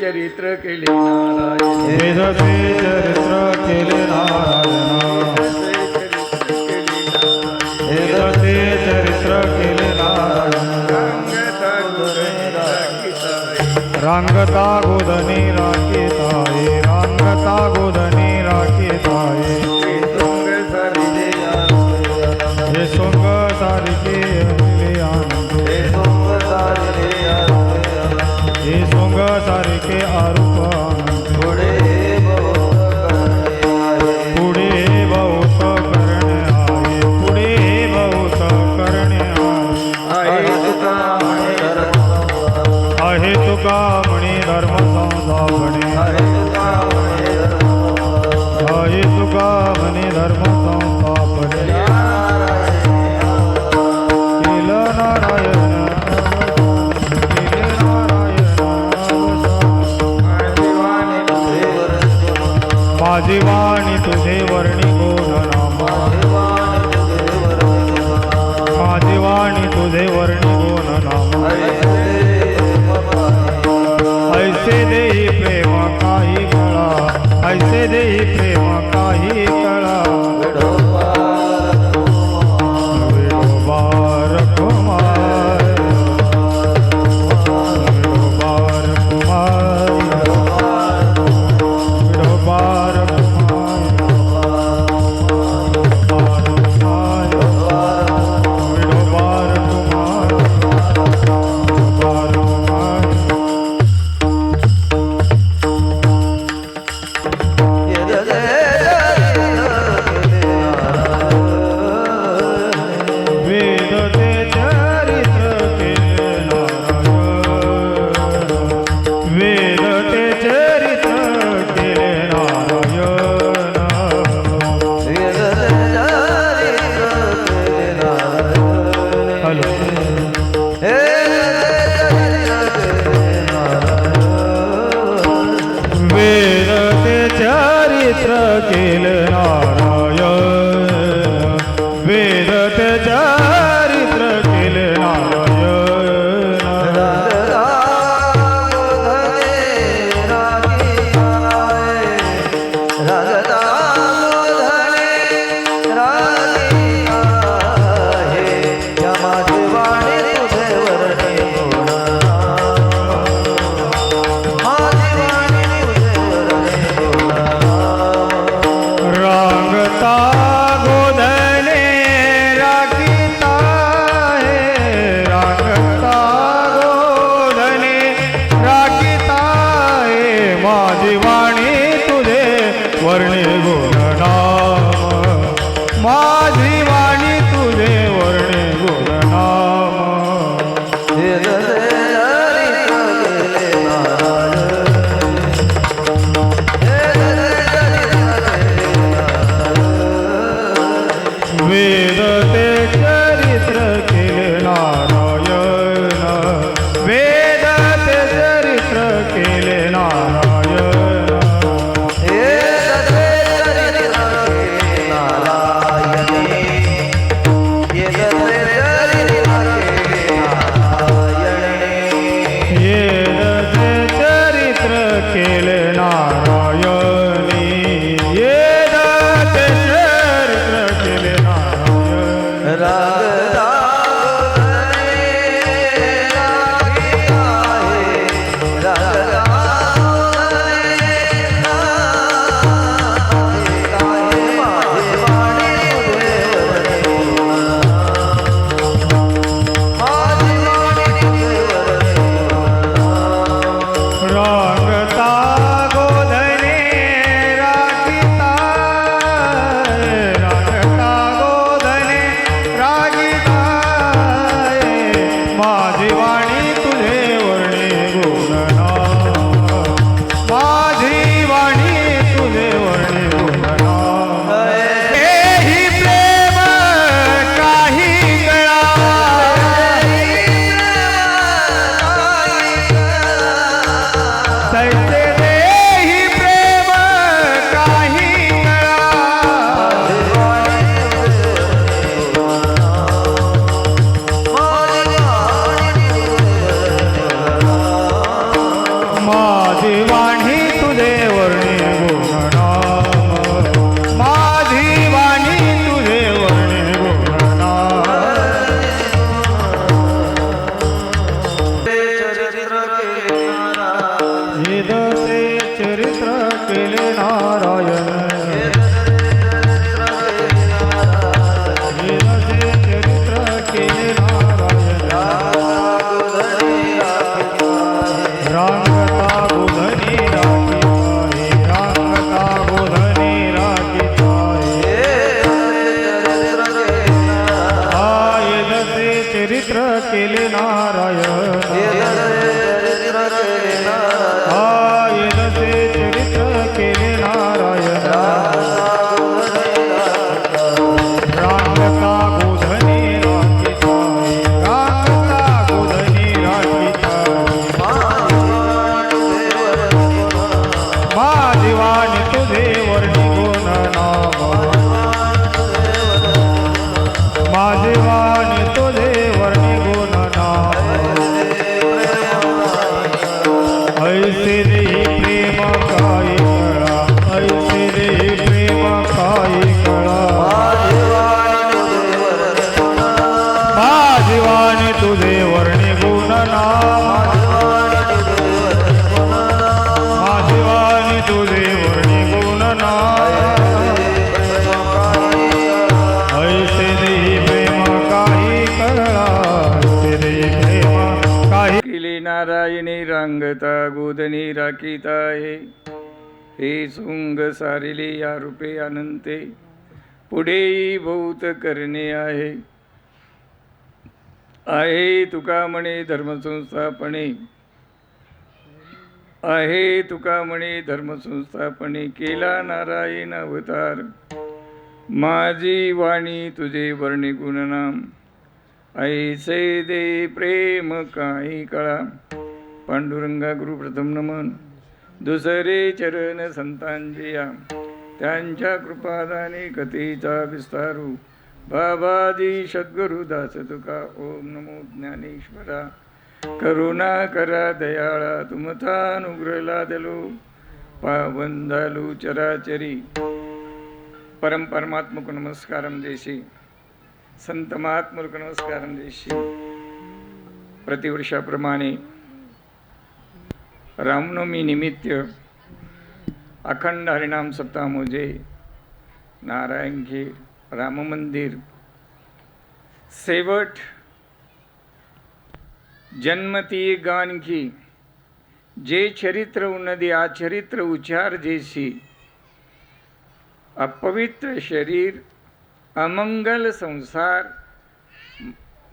चरित्र केले नारायण, वेदचे चरित्र केले नारायण, वेदचे चरित्र केले नारायण. रांगता गोधनी राखीताये, रांगता गोधनी राखीताये. हे सोंग सारिके आणले आनंद, हे सोंग सारिके आरूप पुढे बहुत करणे आहे, पुढे बहुत करणे आहे. आहे तुका म्हणे धर्म संस्थापने, आहे तुका म्हणे धर्म संस्थापने. केलं नारायण माझी वाणी तुझे वर्णी गोड नाम, माझी वाणी तुझे वर्णी गोड नाम. ऐसे देई प्रेम काही कळा, ऐसे देई प्रेम काही कळा. विठोबार कुमार, विठोबार कुमार, विठोबार चरित्र केले नारायण, वेदते चरित्र केले नारायण. रांगता गोधनी चरित्र केले नारायण येदसे चरित्र केले नारायण रांगता गोधनी राखीता रांगता गोधनी राखीता माझी वाणी तुझे वर्णी गुण नाम माझी वाणी तुझे वर्णी गुण नाम ऐसे रे प्रेम काही कळा ऐसे रे प्रेम काही कळा माझी वाणी तुझे वर्णी गुण नाम माझी वाणी तुझे वर्णी गुण नाम ऐसे रे प्रेम काही कळा ऐसे रे प्रेम काही केले नारायणी रांगता गोधनी राखीता हे सुंग सारिले या रूपे अनंते पुढेही बहुत करणे आहे तुका म्हणे धर्मसंस्थापणे आहे तुका म्हणे धर्मसंस्थापणे केला नारायण अवतार माझी वाणी तुझे वर्णी गुणनाम ऐसे दे प्रेम काही कळा पांडुरंगा गुरु प्रथम नमन दुसरे चरण संतांजिया त्यांच्या कृपादाने कथेचा विस्तारू बाबाजी सद्गुरु दास तुका ओम नमो ज्ञानेश्वरा करुणा करा दयाळा तुमचा अनुग्रह लादलो पावन झालो चराचरी परम परमात्मक नमस्कारम देशी संत महात्मुक नमस्कारम देशी प्रतिवर्षाप्रमाणे रामनवमी निमित्त अखंड हरिनाम सप्ताह मोजे नारायण खेर राम मंदिर सेवट जन्मती गान की जे चरित्र उन्नदी आ चरित्र उच्चार जैसी अपवित्र शरीर अमंगल संसार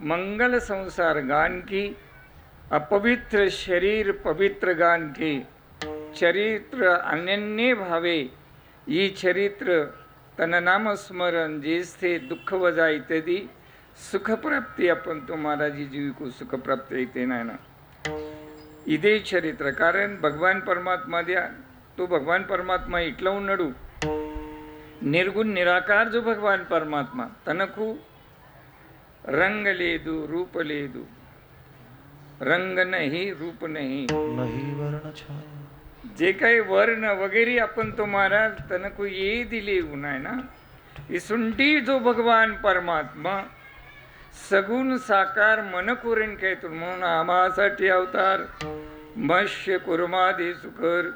मंगल संसार गान की अपवित्र शरीर पवित्र गान की चरित्र अनन्य भावे ई चरित्र तन नाम स्मरण जेस्थे दुःख वजा इत्यादी सुखप्राप्ती आपण तो महाराजी जीविको सुखप्राप्त येते नाही ना इदे चरित्र कारण भगवान परमात्मा द्या तो भगवान परमात्मा इटला उन्नडू निर्गुण निराकार जो भगवान परमात्मा तनकू रंग लेदू रूप लेदू रंग नाही रूप नाही वर्ण जे काही वर्ण वगैरे आपण तो महाराज तनकू ये दिले उन्हाय ना इसुंटी जो भगवान परमात्मा सगुण साकार मन कुरेन काय तू म्हणून आम्हासाठी अवतार मत्स्य कुर्मादे सुकर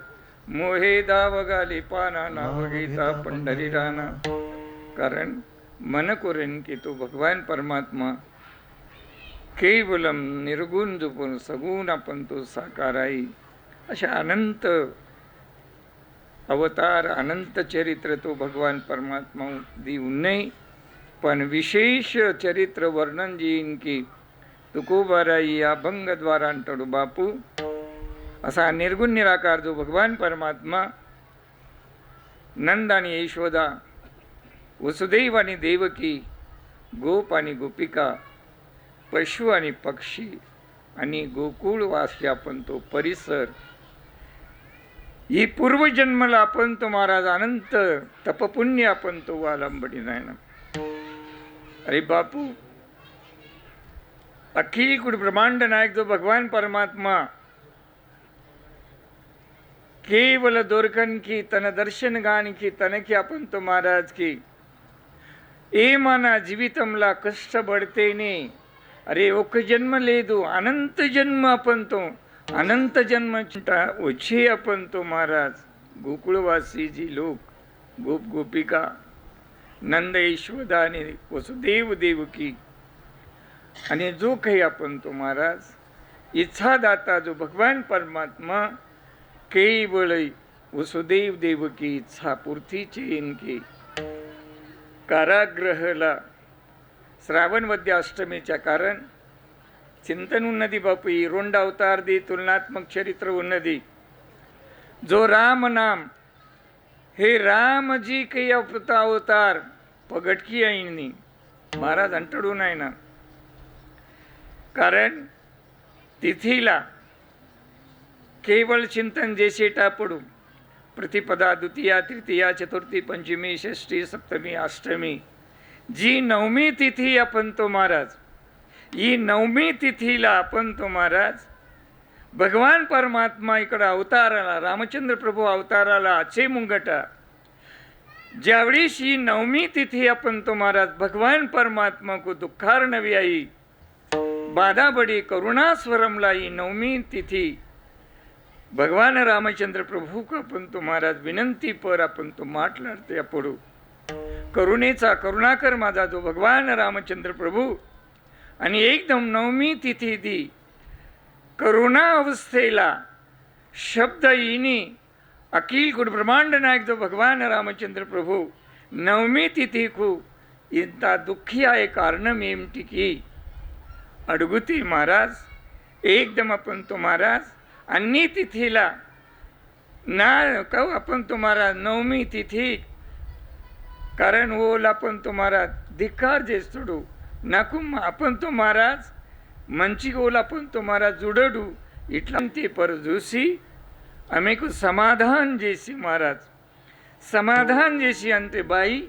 मोहे दावगाले पाना नाव गीता पंढरी राणा कारण मन कोरेन की तो भगवान परमात्मा केवलम निर्गुण जुपून सगुण आपण तो साकार आहे अशा अनंत अवतार अनंत चरित्र तो भगवान परमात्मा देऊ नये पण विशेष चरित्र वर्णन जीन की तुकोबाराई अभंग द्वारा अंतडू बापू असा निर्गुण निराकार जो भगवान परमात्मा नंद आणि यशोदा वसुदेव आणि देवकी गोप आणि गोपिका पशु आणि पक्षी आणि गोकुळवासी आपण तो परिसर ही पूर्वजन्मला आपण तो महाराज अनंत तपपुण्य आपण तो वालंबडी नाही ना अरे बापू अखिल कुड ब्रह्मांड नायक जो भगवान परमात्मा केवल दोरकन की तन दर्शन गान की तन की आपण तो महाराज की ए माना जीवितमला कष्ट बढतेने अरे ओक जन्म लेदू अनंत जन्म आपण तो अनंत जन्म ओछे आपण तो महाराज गोकुळवासी जी लोक गोप गोपिका नंद यशोदा आणि वसुदेव देवकी आणि जो काही आपण तो महाराज इच्छादाता जो भगवान परमात्मा केवळ वसुदेव देवकी इच्छा पूर्तीची इनकी कारागृहला श्रावण वद्य अष्टमीच्या कारण चिंतन उन्नति बापू ही रोंड अवतार दी तुलनात्मक चरित्र उन्नति जो राम नाम हे रामजी काही अवतार पगटकी आईनी महाराज अंटडू नाही ना कारण तिथीला केवळ चिंतन जैसे टापडू प्रतिपदा द्वितीया तृतीया चतुर्थी पंचमी षष्ठी सप्तमी अष्टमी जी नवमी तिथी आपण तो महाराज ही नवमी तिथीला आपण तो महाराज भगवान परमात्मा इकडं अवताराला रामचंद्र प्रभू अवताराला आचे मुंगटा ज्यावेळेस ही नवमी तिथी अपन तो महाराज भगवान परमात्मा को दुखार्णवी आई बाधा बड़ी करुणा स्वरमला ही नवमी तिथी भगवान रामचंद्र प्रभू को अपन तो महाराज विनंती पर आपण तो माठ लाडते पडू करुणेचा करुणाकर माझा जो भगवान रामचंद्र प्रभू आणि एकदम नवमी तिथी दी करुणा अवस्थेला शब्द येणी अखिल गुड ब्रह्मांड नायक जो भगवान रामचंद्र प्रभू नवमी तिथी को इंता दुखी आहे कारण एमटी की अडगुती महाराज एकदम अपन तो महाराज अन्य तिथीला ना कहू आपण तो महाराज नवमी तिथी कारण ओला आपण तो महाराज धिक्कार जे सोडू नाकुम आपण तो महाराज मंची ओला आपण तो महाराज जुडडू इटलांती पर जोशी हमें को समाधान जैसी महाराज समाधान जैसी अंते बाई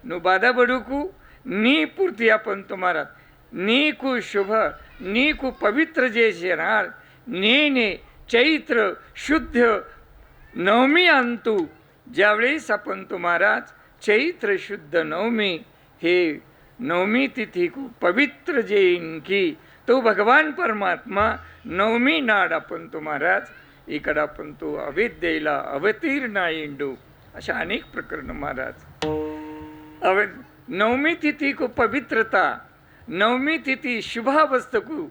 नु बाधा बडुकू नी पूर्ति अपन तो महाराज नी को शुभ नी को पवित्र जैसे रार ने चैत्र शुद्ध नवमी अंतु ज्यावेळेस आपण तो महाराज चैत्र शुद्ध नवमी हे नवमी तिथि को पवित्र जे इनकी तो भगवान परमात्मा नवमी नाड आपण तो महाराज इकडं आपण तो अविद्येला अवतीर्ण इंडू अशा अनेक प्रकरण महाराज नवमी तिथि को पवित्रता नवमी तिथि शुभावस्थ को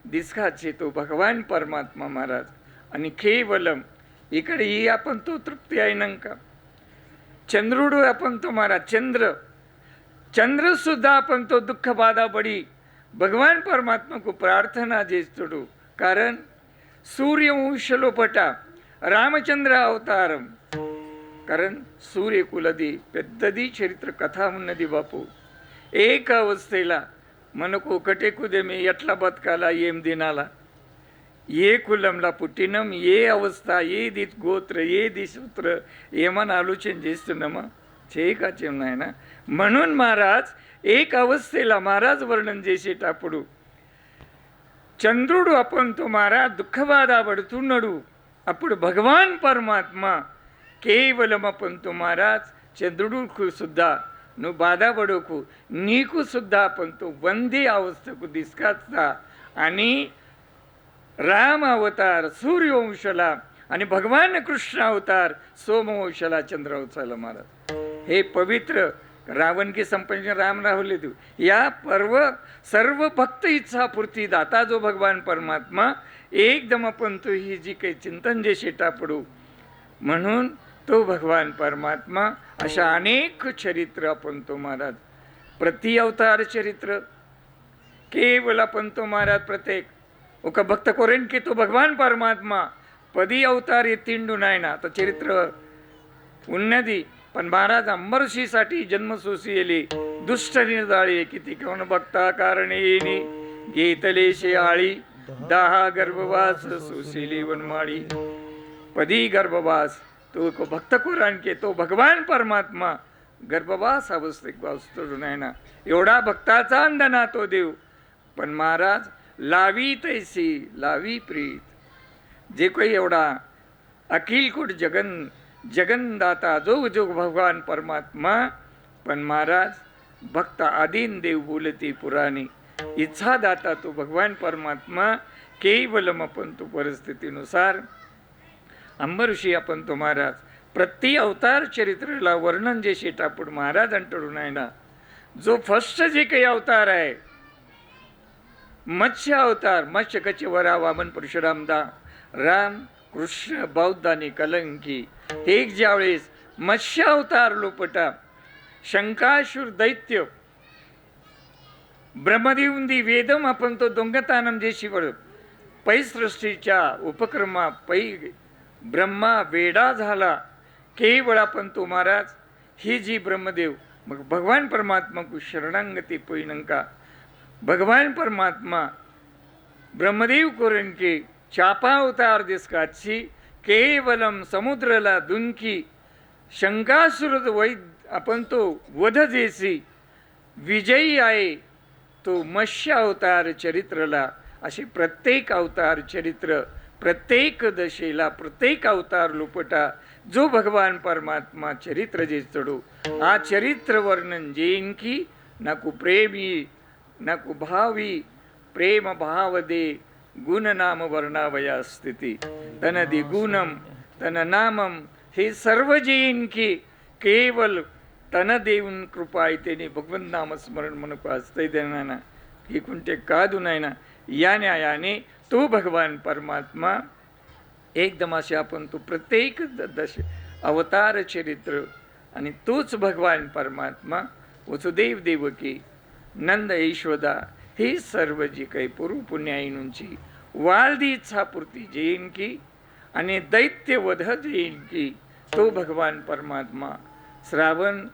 दिसकाचे तो भगवान परमात्मा महाराज आणि केवलम इकडे ही आपण तो तृप्ती आहे नंका चंद्रुडू आपण तो महाराज चंद्र सुद्धा आपण तो दुःख बाधा बडी भगवान परमात्मा को प्रार्थना जेस्तुडू कारण सूर्यवंशलोपटा रामचंद्र अवतारम कारण सूर्य कुलदी పెద్దది చరిత్ర కథ ఉన్నది బాపు ఏక అవస్థేలా మనకు ఒకటేకుదే మీ ఎట్లా బతకాలా ఏం తినాలా ఏ కులంలా పుట్టినం ఏ అవస్థ ఏది గోత్ర ఏది సూత్ర ఏమని ఆలోచన చేస్తున్నామా చేయకాచేం నాయన म्हणून महाराज एक अवस्थेला महाराज वर्णन చేసేటప్పుడు చంద్రుడు आपण तो महाराज దుఃఖబాధ పడుతున్నాడు అప్పుడు భగవాన్ పరమాత్మ కేవలం आपण तो महाराज చంద్రుడుకు సుద్దా నువ్వు బాధపడకు నీకు సుద్దా आपण तो వందే అవస్థకు తీసుకొస్తా आणि राम अवतार सूर्यवंशला आणि भगवान कृष्ण अवतार सोमवंशला चंद्रवंशाला महाराज हे पवित्र रावण की संपन्न राम राहुले तू या सर्व भक्त इच्छा पूर्ती दाता जो भगवान परमात्मा एकदम आपण तो ही जी काही चिंतन जे शेटा पडू म्हणून तो भगवान परमात्मा अशा अनेक चरित्र आपण तो महाराज प्रति अवतार चरित्र केवल आपण तो महाराज प्रत्येक ఒక భక్త కొరెన్కి तो भगवान परमात्मा पदी अवतार येतिंडू नाही ना तर चरित्र उन्नदी पण महाराज अंबरशीसाठी जन्मसोसियली दुष्ट निर्दाळी किती कोण भक्ता कारणे येणी घेतलेशे आळी दहा गर्भवास सोसिली वनमाळी पदी गर्भवास तो भक्त कोरानके तो भगवान परमात्मा गर्भवास अवस्थेत वाचतो नाही ना एवढा भक्ताचा अंधना तो देव पण महाराज लावी तैसी लावी प्रीत जे कोई एवढा अखिल कुट जगनदाता जो भगवान परमात्मा पण महाराज भक्त आदीन देव बोलती पुराणी इच्छा दाता तो भगवान परमात्मा केवलम आपण तो परिस्थितीनुसार अंबऋषी आपण तो महाराज प्रति अवतार चरित्रला वर्णन जे शेटापूड महाराज अंटडून आहे ना जो फर्स्ट जे काही अवतार आहे मत्स्य अवतार मत्स्य कचवरा वामन परशुरामदा राम कृष्ण बौद्ध आणि कलंकी एक ज्यावेळेस मत्स्य अवतार लोपटा शंकासुर दैत्य ब्रह्मदेवुंदी वेदम आपण तो दोंगतानम जे शिवळ पै सृष्टीच्या उपक्रमा पै ब्रह्मा वेडा झाला केवळ आपण तो महाराज ही जी ब्रह्मदेव मग भगवान परमात्मा को शरणांगती पैनंका भगवान परमात्मा ब्रह्मदेव कोरण के चापा अवतार दिसकाची केवलम समुद्रला दुंकी शंकासुर वैद आपण तो वध देसी विजयी आहे तो मत्स्य अवतार चरित्रला असे प्रत्येक अवतार चरित्र प्रत्येक दशेला प्रत्येक अवतार लोपटा जो भगवान परमात्मा चरित्र जे चढो आ चरित्र वर्णन जेन की नाकु प्रेमी नाकु भावी प्रेम भाव दे गुण नाम वर्णावया स्थिती तन दिगुणम तन नामम हे सर्व जेन की केवल तन देऊन कृपा त्याने भगवंत नामस्मरण म्हणून असतंय त्यांना की कोणते कादू नाही ना या न्यायाने तो भगवान परमात्मा एकदम असे आपण तो प्रत्येक दश अवतार चरित्र आणि तोच भगवान परमात्मा वसुदेव देवकी नंद यशोदा ही सर्व जी काही पूर्व पुण्याईंची वालदी इच्छापूर्ती जैन की आणि दैत्यवध जैन की तो भगवान परमात्मा श्रावण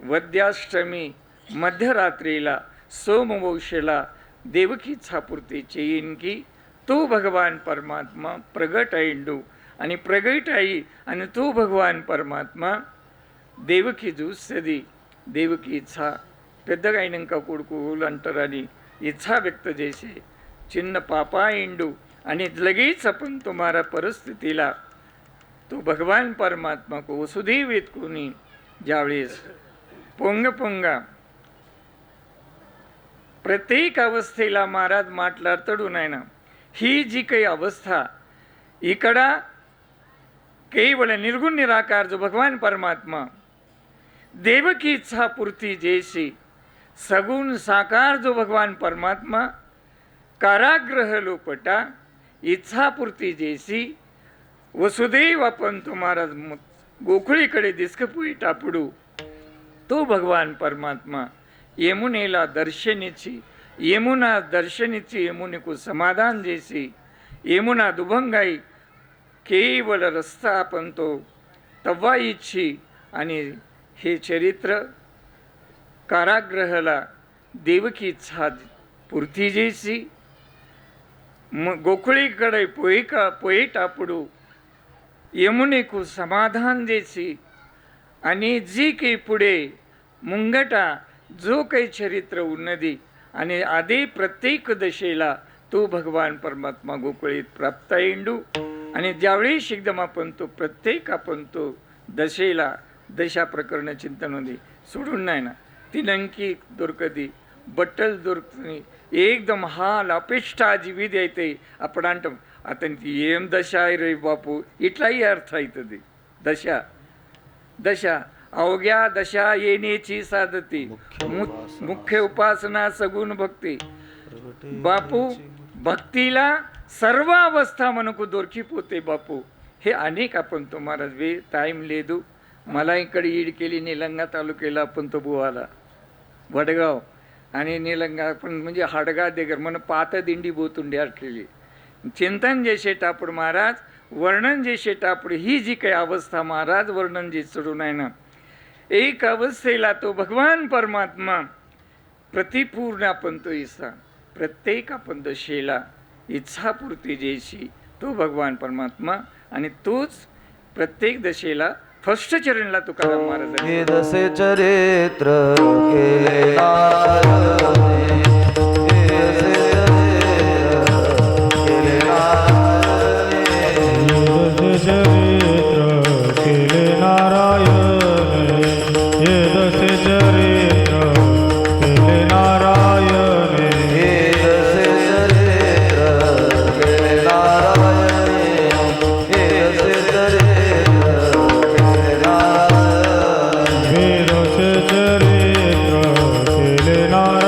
वद्याष्टमी मध्यरात्रीला सोमवंशेला देवकी इच्छापूर्ती जैन की तो भगवान परमात्मा प्रगट आईंडू आणि प्रगट आई आणि तो भगवान परमात्मा देवकी जुස්සది దేవకి ఇచ్చా పెద్దగా అయినాక కొడుకు అంటారని ఇచ్చా వ్యక్త చేసి చిన్న పాప అయిండు आणि लगेच आपण तुम्हारा परिस्थितीला तो भगवान परमात्मा को वसुदेव कोणी ज्यावेळेस पोंगा प्रत्येक अवस्थेला महाराज माटला तडून आहे ना ही जी काही अवस्था इकडा केवळ निर्गुण निराकार जो भगवान परमात्मा देवकी इच्छा पूर्ती जैसी सगुण साकार जो भगवान परमात्मा कारागृह लोपटा इच्छापूर्ती जैसी वसुदेव आपण तो महाराज गोकुळीकडे दिसकपुई टापडू तो भगवान परमात्मा यमुनेला दर्शनीची यमुना दर्शनीची यमुनेको समाधान जैसी यमुना दुभंगाई केवळ रस्ता आपण तो तव्वाईची आणि हे चरित्र कारागृहला देवकी इच्छा पूर्ती जैसी गोकुळीकडे पोई टापडू यमुनेको समाधान जैसी आणि जी काही पुढे मुंगटा जो काही चरित्र उन्नदी आणि आधी प्रत्येक दशेला तो भगवान परमात्मा गोकुळीत प्राप्त येंडू आणि ज्यावेळेस एकदम आपण तो प्रत्येक आपण तो दशेला दशा प्रकरण चिंतन होती सोडून नाही ना तिलंकी दुर्गती बट्टल दुर्गती एकदम हाल अपेष्टा जीवित येते आपण आता एम दशा आहे रे बापू इटलाही अर्थ आहे ते दशा दशा अवघ्या दशा येण्याची साधती मुख्य उपासना सगुण भक्ती बापू भक्तीला सर्व अवस्था मनकू दोरखीपोते बापू हे अनेक आपण तुम्हाला वे टाईम लेदू मला इकडे ईड केली निलंगा तालुक्याला आपण तो बुवाला वडगाव आणि निलंगा आपण म्हणजे हाडगा देगर मन पात दिंडी बोतुंड्यार केली चिंतन जे शेटापड महाराज वर्णन जे शेटापड ही जी काही अवस्था महाराज वर्णन जे चढून आहे ना एक अवस्थेला तो भगवान परमात्मा प्रतिपूर्ण आपण तो इच्छा प्रत्येक आपण दशेला इच्छापूर्ती जैसी तो भगवान परमात्मा आणि तोच प्रत्येक दशेला फर्स्ट चरणला तुकाराम महाराज हे दसे चरित्र केले नारायणे, हे दसे चरित्र केले नारायणे, हे दसे चरित्र केले नारायणे, हे दसे चरित्र केले नारायणे, हे दसे चरित्र केले नारायणे, हे दसे चरित्र केले नारायणे,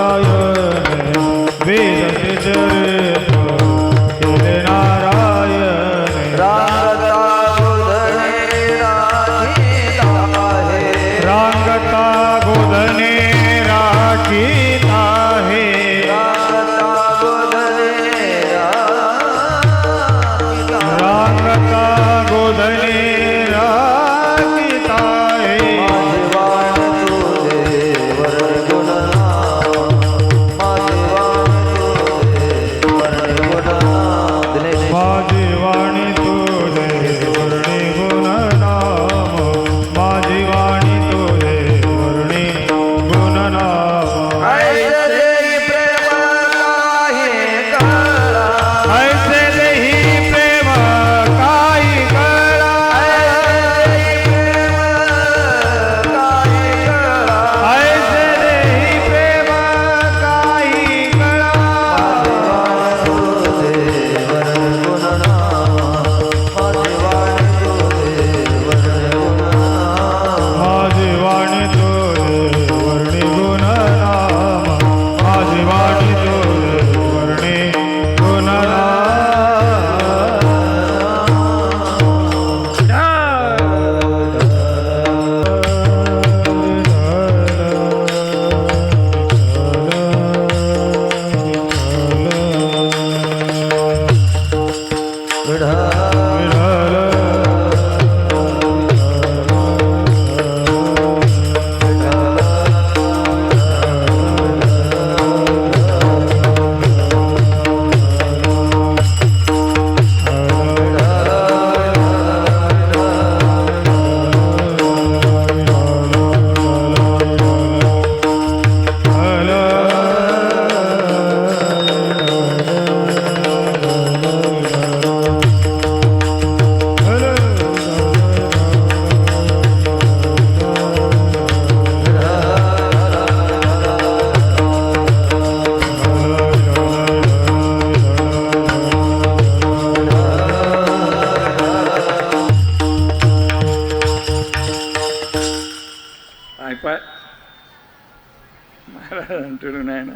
అంటాడు నాయన.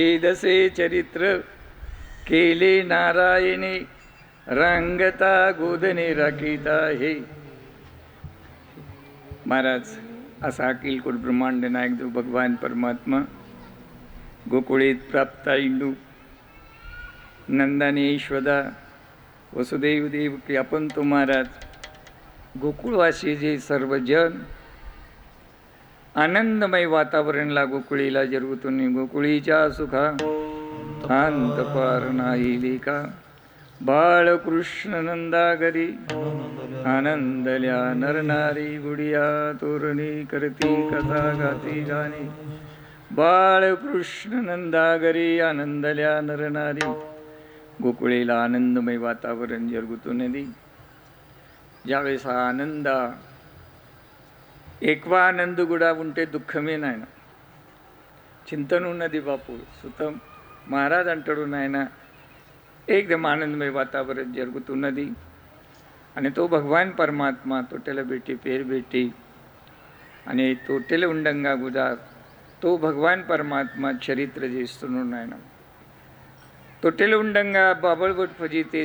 ఏదసే చరిత్ర केले नारायणे रंगता गोधने राखीता हे. महाराज असा अखिलकोट ब्रह्मांड नायक जो भगवान परमात्मा गोकुळेत प्राप्ता इंदू नंदाने यशोदा वसुदेव देव की आपण तो महाराज गोकुळवासी जे सर्वजन आनंदमय वातावरणला गोकुळीला जరుగుతుంది. गोकुळीच्या सुखा अंत पार नाही लेखा बाळकृष्ण नंदागरी आनंदल्या नरनारी गुडिया तोरणी करती कथा गाती गाणी. बाळकृष्ण नंदागरी आनंदल्या नरनारी. गोकुळीला आनंदमय वातावरण जరుగుతున్నది. ज्यावेळेस हा आनंद एकवा आनंद गुडा ఉంటే దుఃఖమే నాయన. చింతన ఉన్నది బాపు. సుతం महाराज अंटाడు नायना एकदम आनंदमय वातावरण जరుగుతున్నది. आणि तो भगवान परमात्मा तोटेला भेटी पेर भेटी आणि तोटेला ఉండంగా కూడా तो भगवान परमात्मा चरित्र చేస్తున్నాడు నాయన. तोटेला ఉండంగా बाबळबट फजिते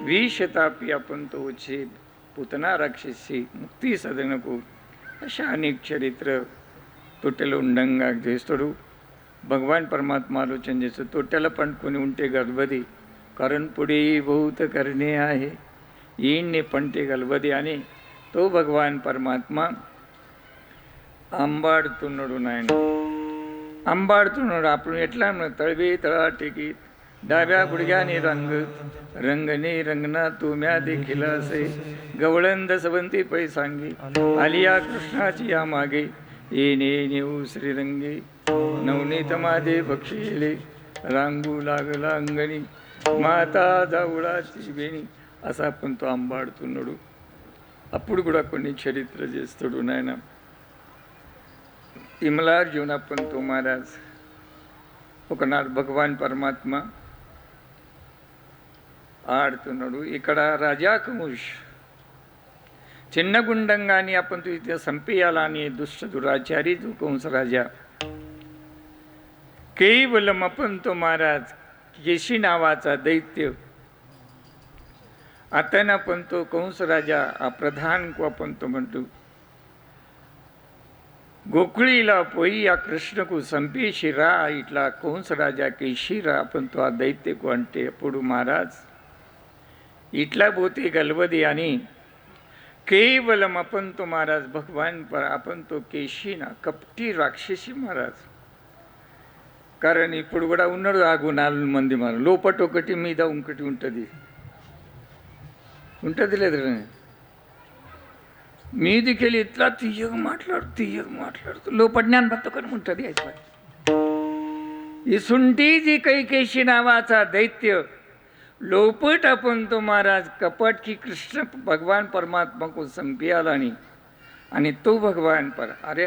20 शताब्दी आपण तो వచ్చి पुतना राक्षसी मुक्ती सदनకు अशा अनेक चरित्र तोटेला ఉండంగా చేస్తాడు. भगवान परमात्मा आलोचन చేస్తూ तोट्याला पण कोणी उंटे गलबदी कारण पुढे बहुत करणे आहे ఈయన్ని పంటే గలబది అని तो भगवान परमात्मा అంబాడుతున్నాడు నాయన. అంబాడుతున్నాడు. आपण ఎట్లా तळवे तळाटेकी डाव्या गुडघ्याने रंग रंगने रंगना तुम्या देखील असे गवळंद सवंती पैसांगी आलिया कृष्णाची या मागे येणे नेऊ श्रीरंगी नवनीत माझे बक्षिले रांगू लागला अंगणी माता जावळाची बेणी. असा आपण तो అంబాడుతున్నాడు. అప్పుడు కూడా కొన్ని చరిత్ర చేస్తాడు నాయన. విమలార్జున आपण तो महाराज ఒకనాడు భగవాన్ పరమాత్మ ఆడుతున్నాడు. ఇక్కడ రాజా కంస్ చిన్న గుండంగాని आपण तो इथे संपेयालानी दुष्ट दुराचारी जो कंस राजा केवलम आपण तो महाराज केशी नावाचा दैत्य आता आपण तो कंस राजा हा प्रधान को आपण तो म्हणतो गोकुळीला पोई या कृष्ण को संपेशिरा इटला कंस राजा केशीरा आपण तो आ दैत्य को अंटे अప్పుడు महाराज इटला बोते गलबदी आणि केवलम आपण तो महाराज भगवान पर आपण तो केशीना कपटी राक्षसी महाराज कारण ఇప్పుడు కూడా ఉన్నాడు ఆ గుణాలు మంది మన లోపటొకటి మీద ఇంకొకటి ఉంటుంది ఉంటుంది లేదు మీదికెళ్ళి ఇట్లా తీయగా మాట్లాడుతూ లోపల జ్ఞాन బతుకని ఉంటుంది అయిపోయి. इसुंटी जी कैकेशी नावाचा दैत्य लोपट आपण तो महाराज कपट की कृष्ण भगवान परमात्मा को संपियाला आणि तो भगवान पर अरे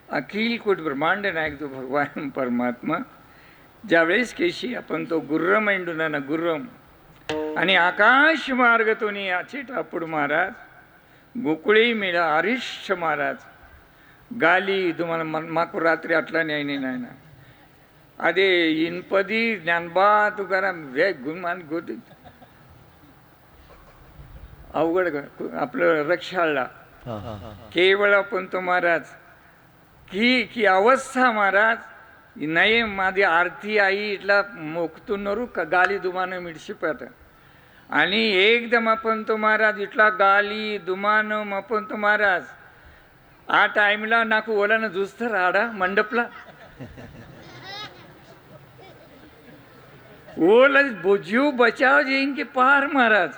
अखिल कोट ब्रह्मांड नायक जो भगवान परमात्मा ज्यावेळेस केशी आपण तो गुर्रम ऐंडूना ना गुर्रम आणि आकाश मार्गतोनी अचेटापुड महाराज गोकुळी मेळा हरिश्च महाराज गाली तुम्हाला माकू रात्री अटला न्याय नाही ना अदे इनपदी ज्ञानबा तुकाराम वेग गुणमान गोती अवघड आपलं रक्षाला केवळ आपण तो महाराज की अवस्था महाराज नाही माझी आरती आई इटला मोक्तुनरू गाली दुमान मिडशिपात आणि एकदम आपण तो महाराज इटला गाली दुमान आपण तो महाराज आ टाइमला नाकू ओलानं जुस्त राडा मंडपला ओला जीव बचाव जेईन के पार महाराज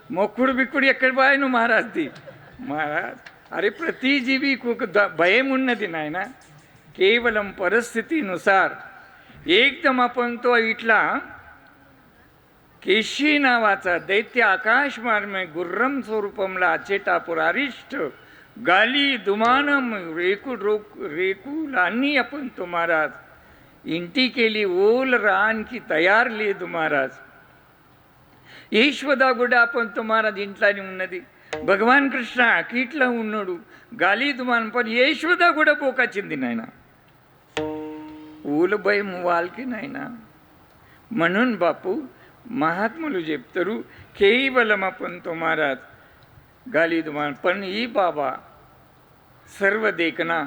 मोकुड बिकुड एकडे बाय नु महाराज ती महाराज अरे प्रतिजीवी भयम उन्नती नाही ना केवलम परिस्थितीनुसार एकदम आपण तो इटला केशी नावाचा दैत्य आकाश मार्मे गुर्रम स्वरूपमला अचेटापुर अरिष्ट गाली दुमानम रेकुल अन्नी आपण तो महाराज इंटी केली ओल रान की तयार లేదు महाराज ఈశ్వద కూడా आपण तो महाराज ఇంట్లోనే ఉన్నది భగవాన్ కృష్ణ అకీట్లా ఉన్నాడు గాలి దుమాన్ పని ఈశ్వద కూడా పోకొచ్చింది నాయన ఊలుబై వాళ్ళకి నాయనా म्हणून बापू महात्मुలు చెప్తారు కేవలం आपण तुम्हारा गाली दुमान पण ही बाबा सर्व देखना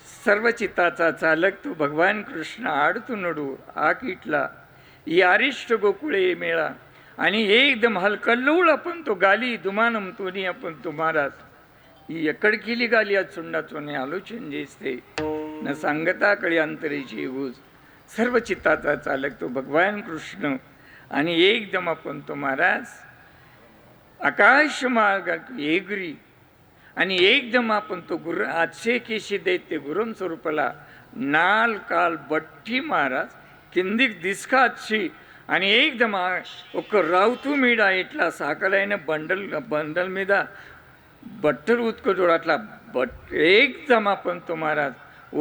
सर्व चित्ताचा चालक तो भगवान कृष्ण आडतू नडू आकीटला ही आरिष्ट गोकुळे मेळा आणि एकदम हलकल्लोळ आपण तो गाली दुमानम तोनी आपण तुम्हारा ही ఎక్కడికి గాలి అచ్చుండొచ్చని ఆలోచన చేస్తే నా సంగతాकडे अंतरेची ऊज सर्व चित्ताचा चालक तो भगवान कृष्ण आणि एकदम आपण तो महाराज आकाश मार्ग एगरी आणि एकदम आपण तो गुरु आजचे केशी दैत्य गुरुम स्वरूपाला नाल काल बट्टी महाराज కిందికి తీసుకొచ్చి అని ఏకదమ్ ఒక రావుతూ మీద ఇట్లా సాకలైన బండల మీద బట్టలు ఉతుకోడు అట్లా ఏకదమ్ आपण तो महाराज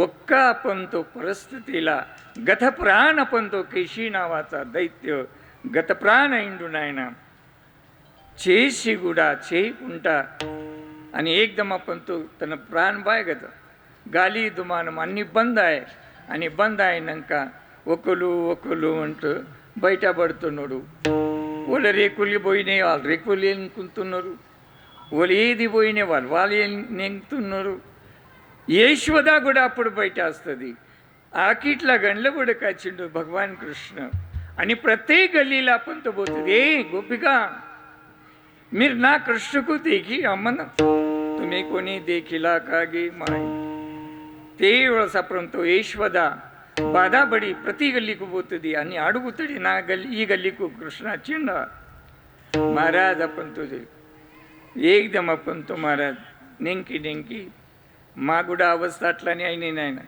ఒక్క आपण तो परिस्थितीला गतप्राण आपण तो केशी नावाचा दैत्य गतप्राण इंडू नायना చేసి కూడా చేయకుండా అని ఏకదమ్ आपण तो తన ప్రాణ బాయగత గాలి దుమానం అన్ని బంద్ అయ్యాయి అని బంద్ అయినాక ఒకరు అంటూ బయట పడుతున్నాడు వాళ్ళ రేకులు పోయినాయి వాళ్ళు రేకులు ఎన్నుకుంటున్నారు వాళ్ళు ఏది పోయినాయి వాళ్ళు నెంగుతున్నారు యశోద కూడా అప్పుడు బయట వస్తుంది ఆకిట్లా గండ్ల కూడా కాచిండు భగవాన్ కృష్ణ అని प्रत्येक गल्लीला आपण तो बोलतो ए गोपिका మీరు నా కృష్ణకు देखी अमन तुम्ही कोणी देखिला कागे माय ते वेळेस आपण तो यशोदा बाधाबडी प्रति गल्लीకు పోతుంది అని అడుగుతాడు నా గల్లీ ఈ గల్లీకు కృష్ణ చిన్న महाराज आपण तो एकदम आपण तो महाराज నెంకి మా కూడా అవస్థ అట్లానే అయినాయి నాయన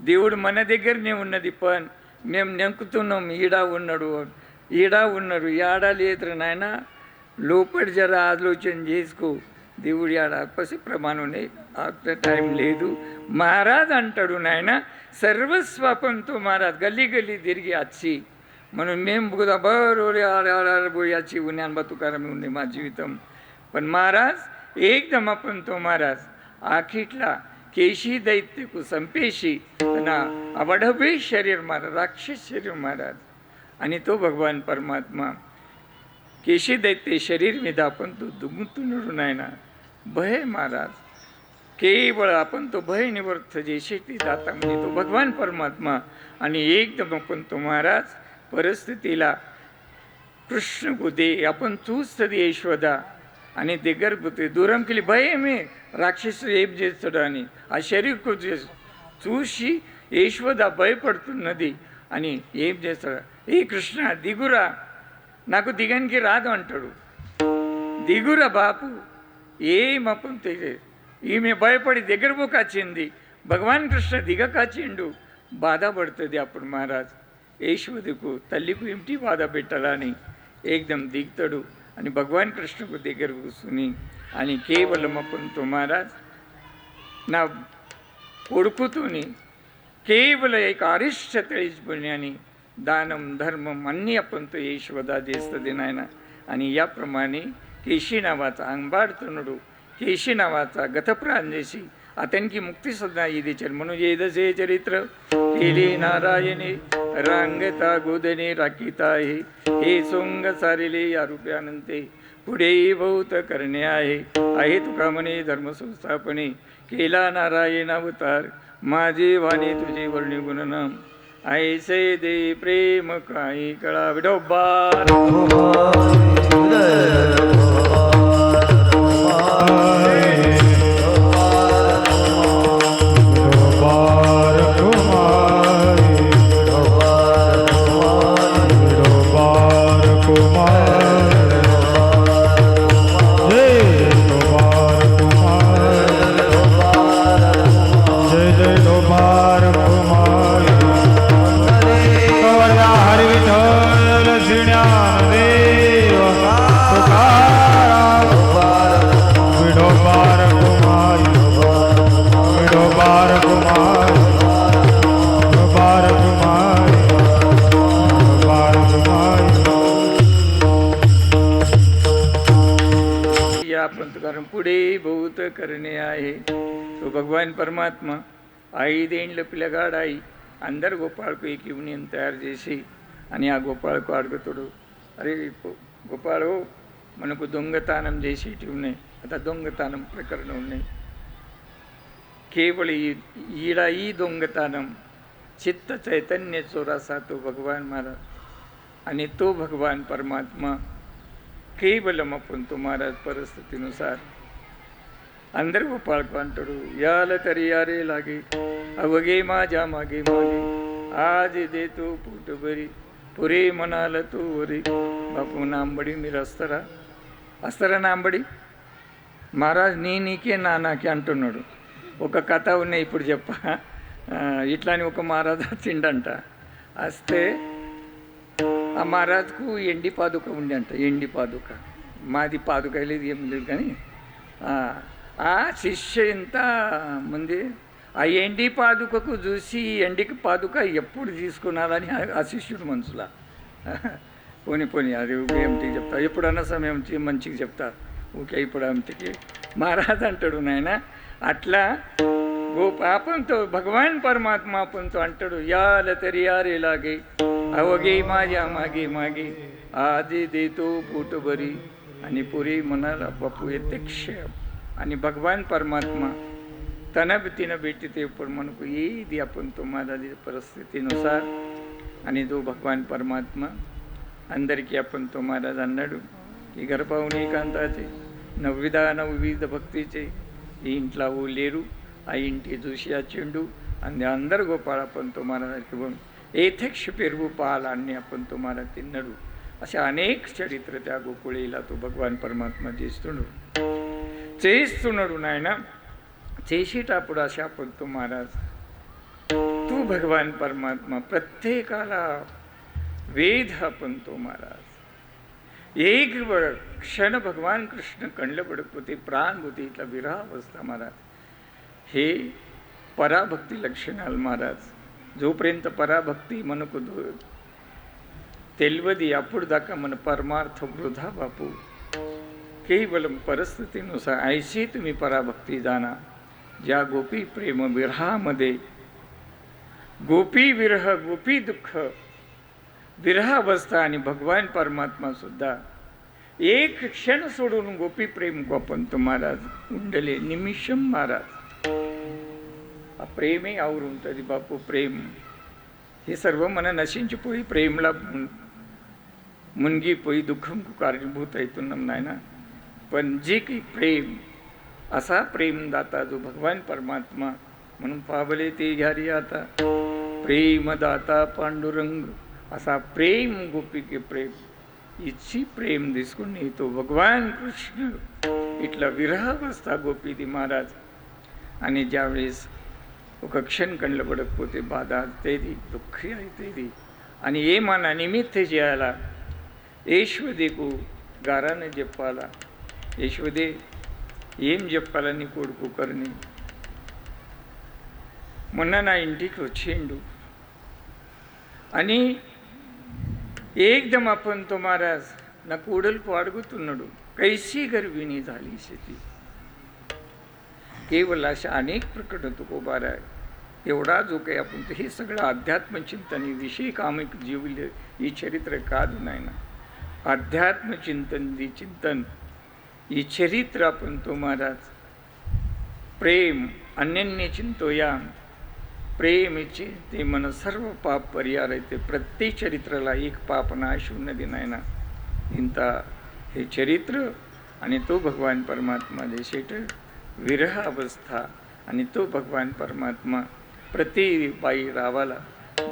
దేవుడు మన దగ్గరనే ఉన్నది పన్ మేము నెంకుతున్నాం ఈడా ఉన్నాడు యాడా లేదు నాయన లోపడి జర ఆలోచన చేసుకో దేవుడు ఆడ పసి ప్రమాణం టైం లేదు మహారాజ్ అంటాడు నాయన సర్వస్వపంతో మహారాజ్ గల్లీ గల్లీ తిరిగి వచ్చి మనం మేము బరోరే పోయి వచ్చి జ్ఞాన బతుకారమే ఉంది మా జీవితం पण महाराज एकदम आपण तो महाराज आखीटला केशी दैत्यకు संपेशी ना अवढवे शरीर महाराज राक्षस शरीर महाराज आणि तो भगवान परमात्मा केशी दैत्य शरीर మీద आपण तो दुमतुनरू नाही ना भय महाराज केवळ आपण तो भय निवर्त जे शक्ती दाता म्हणजे तो भगवान परमात्मा आणि एकदम आपण तो महाराज परिस्थितीला कृष्ण गुदे आपण तूच तरी यशोदा आणि ते गर्भवती దూరం केली భయ ఏమి రాక్షసుడు ఏం చేస్తాడు అని ఆ శరీరకు చూసి యశోద భయపడుతున్నది అని ఏం చేస్తాడు ఏ కృష్ణ దిగురా నాకు దిగనికి రాదు అంటాడు దిగురా బాపు ఏమపం తెలియదు ఈమె భయపడి దగ్గరకు కాచింది భగవాన్ కృష్ణ దిగకాచిండు బాధపడుతుంది అప్పుడు మహారాజ్ యశోదకు తల్లికు ఏమిటి బాధ పెట్టాలని ఏకదం దిగుతాడు आणि भगवान कृष्णకు దగ్గర కూర్చుని అని కేవలం आपण तो महाराज నా కొడుకుతోని కేవలం एक आरिष्ट तळीसपणाने दानम धर्मम అన్నీ आपण तो यशोदा చేస్తుంది నాయన आणि याप्रमाणे केशी नावाचा अंबाडतनुడు केशी नावाचा गतप्राण చేసి అతనికి ముక్తి सुद्धा इदेचर म्हणून येदसे चरित्र केले नारायणे रांगता गोदने राखीता हे सोंग सारेले या रूप्यानंते पुढे बहुत करणे आहे तुका म्हणे धर्मसंस्थापने केला नारायण अवतार माझे वाणी तुझे वर्णी गुणनाम ऐसे दे प्रेम काही कळा विडोबार पुढे बहुत करणे आहे तो भगवान परमात्मा आई देण लपल्या गाड आई అందరు గోపాలకు ఈ యూనియన్ తయారు చేసి అని ఆ గోపాలకు అడుగుతాడు, అరే గోపాలు మనకు దొంగతనం చేసేటి ఉన్నాయి, అత దొంగతనం ప్రకరణ ఉన్నాయి, केवळ ईड़ा ई दोंगतानम चित्त चैतन्य चोरासा तो भगवान महाराज आणि तो भगवान परमात्मा केवलम आपण तो महाराज परिस्थितीनुसार अंदर गोपाळ अंटू याल तरी यारे लागे अवगे माझ्या मागे मागे आज देतो पोट बरी पुरे म्हणाल तू वरी बापू नांबडी मी అస్తరా నాంబడి మహారాజ్ నీకే నానాకి అంటున్నాడు. ఒక కథ ఉన్నాయి ఇప్పుడు చెప్ప, ఇట్లాని ఒక మహారాజు వచ్చిండంట. వస్తే ఆ మహారాజుకు ఎండి పాదుక ఉంది అంట. ఎండి పాదుక మాది పాదుక లేదు ఏం లేదు, కానీ ఆ శిష్య ఎంత ముందు ఆ ఎండి పాదుకకు చూసి ఎండికి పాదుక ఎప్పుడు తీసుకున్నారని ఆ శిష్యుడు మనసులా పోని అది ఏమిటికి చెప్తా, ఎప్పుడన్నా సమయం మంచిగా చెప్తా, ఊకే ఇప్పుడు అంతకి మహారాజ్ అంటాడు నాయన. అట్లా పాపంతో భగవాన్ పరమాత్మ పంతో అంటాడు, యాల తరి యారే లాగే అవగే माझ्या मागे मागे आधी देतो पोट बरी आणि पुरी म्हणाला बापू यत्यक्ष. आणि भगवान परमात्मा తన भेटते पण మనకు ఏది आपण तुम्हाला పరిస్థితినుసాर आणि तो भगवान परमात्मा అందరికీ आपण तो महाराज అన్నాడు ఈ గర్భావుని కాంతాचे నవవిధ భక్తిचे ఈ ఇంట్లో లేరు, ఆ ఇంటి చూసి వచ్చిండు आणि అందరు గోపాळ आपण तो महाराज ఏథక్ష పెరుగు పాలాన్ని आपण तो महाराज తిన్నాడు. असे अनेक చరిత్ర त्या గోకుళీలా तो भगवान परमात्मा చేస్తున్నాడు నాయన. చేసేటప్పుడు असे आपण तो महाराज तू भगवान परमात्मा प्रत्येकाला वेद आपण तो महाराज एक क्षण भगवान कृष्ण कणलं पडत होते, प्राण होते, इथला विरह अवस्था महाराज. हे पराभक्ती लक्षणाल महाराज. जोपर्यंत पराभक्ती మనకు తెలియదు అప్పుడు దాకా మన పరమార్థ వృధా బాపు. केवलम परिस्थितीनुसार ऐशी तुम्ही पराभक्ती जाणा. ज्या गोपी प्रेम विरहामध्ये गोपी विरह गोपी दुःख विरह अवस्था आणि भगवान परमात्मा सुद्धा एक क्षण सोडून गोपी प्रेम को आपण तो महाराज उंडले निमिषम महाराज. प्रेमे आवरून तरी बापू प्रेम हे सर्व मन नशींची पोई प्रेमला मुनगी पोई दुःखम कारणीभूत ऐतून नाही ना. पण जे काही प्रेम असा प्रेमदाता जो भगवान परमात्मा म्हणून पावले ते घ्यारी आता प्रेमदाता पांडुरंग असा प्रेम गोपी के प्रेम इच्छी प्रेम दिसून येतो भगवान कृष्ण. इथला विरह अवस्था गोपी दी महाराज. आणि ज्यावेळेस ఒక క్షण కళ్ళ పడకపోతే బాధ అవుతుంది, దుఃఖి అవుతుంది. అని ఏమన్నా నిమిత్త చేయాలా, యశోదేకు గారాన్ని చెప్పాలా, యశోదే ఏం చెప్పాలని కొడుకు కరుని మొన్న నా ఇంటికి వచ్చిండు అని एकदम आपण तो महाराज ना कोडलपू अडगुతున్నాడు. कैसी गर्विणी झाली शेती. केवळ अशा अनेक प्रकट तुकोबार आहे. एवढा जो काही आपण हे सगळं अध्यात्मचिंतन विषयी कामिक जीवले ही चरित्र काद नाही ना. अध्यात्मचिंतन चिंतन ही चरित्र आपण तो महाराज प्रेम अन्यन्य चिंतोया प्रेमीचे ते मन सर्व पाप परिहार आहे. ते प्रत्येक चरित्राला एक पाप नाश होऊन देणार ना. इंता हे चरित्र आणि तो भगवान परमात्मा जे शेट विरह अवस्था आणि तो भगवान परमात्मा प्रति बाई रावाला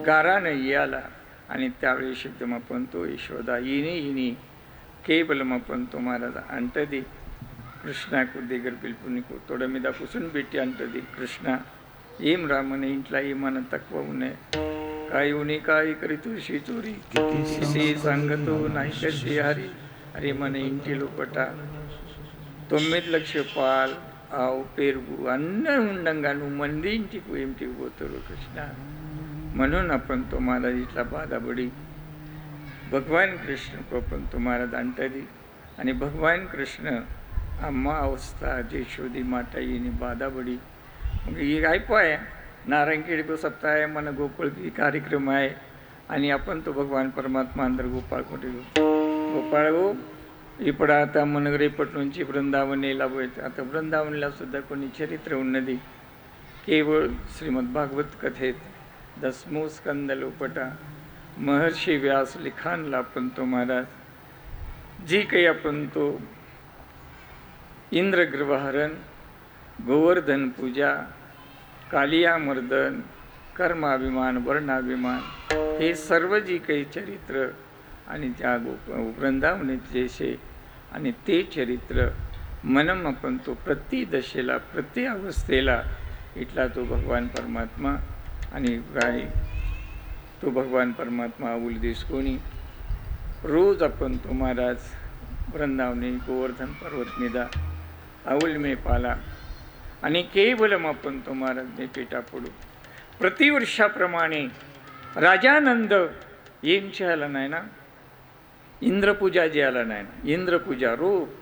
गारानं याला. आणि त्यावेळी एकदम आपण तो यशोदा येणे केवलम आपण तो महाराज अंटदी कृष्णाకు దగ్గర పిలుపునికు తోడ మీద కూర్చుని పెట్టి అంటది, కృష్ణ ఏం రామన ఇంట్లో ఏమన్నా తక్కువ ఉన్నాయి, కాయ ఉని కాయ కరి తులసి చోరీ సంగతో నాయకసి హరి. అరే మన ఇంటి లోపట 9 లక్షల పాలు ఆవు పెరుగు అన్నం ఉండంగా నువ్వు మంది ఇంటికి ఏమిటికి పోతారు కృష్ణ. म्हणून आपण तो महाराज इथला बाधाबडी भगवान कृष्ण को आपण तो महाराज अंटदी. आणि भगवान कृष्ण अम्मा अवस्था यशोदी माता येणे बाधाबडी. मग ही ऐकवाय नारायणखेडको सप्ताह आहे मन गोकुळ की कार्यक्रम आहे आणि आपण तो भगवान परमात्मा अंदर गोपाळ कोटे गोपाळ गो ఇప్పుడు आता మన రేపటి నుంచి బృందావనేలా పోయితే आता वृंदावनला सुद्धा कोणी चरित्र उन्नती केवळ श्रीमद भागवत कथेत 10मो स्कंद लोपटा महर्षी व्यास लिखाणला आपण तो महाराज जी काही आपण तो इंद्रगृहहरण गोवर्धन पूजा कालिया मर्दन कर्माभिमान वर्णाभिमान हे सर्व जी काही चरित्र आणि त्या वृंदावनाचे शे आणि ते चरित्र मनम आपण तो प्रति दशेला प्रति अवस्थेला इथला तो भगवान परमात्मा आणि गाय तो भगवान परमात्मा अवुल दिसकोणी रोज आपण तो महाराज वृंदावनी गोवर्धन पर्वत मिदा अवुल में पाला आणि केवलम आपण तो महाराज ने पेटा पडू प्रतिवर्षाप्रमाणे राजानंद ఏం చేయాలి నాయన ఇంద్రపూజ చేయాలి నాయన ఇంద్రపూజ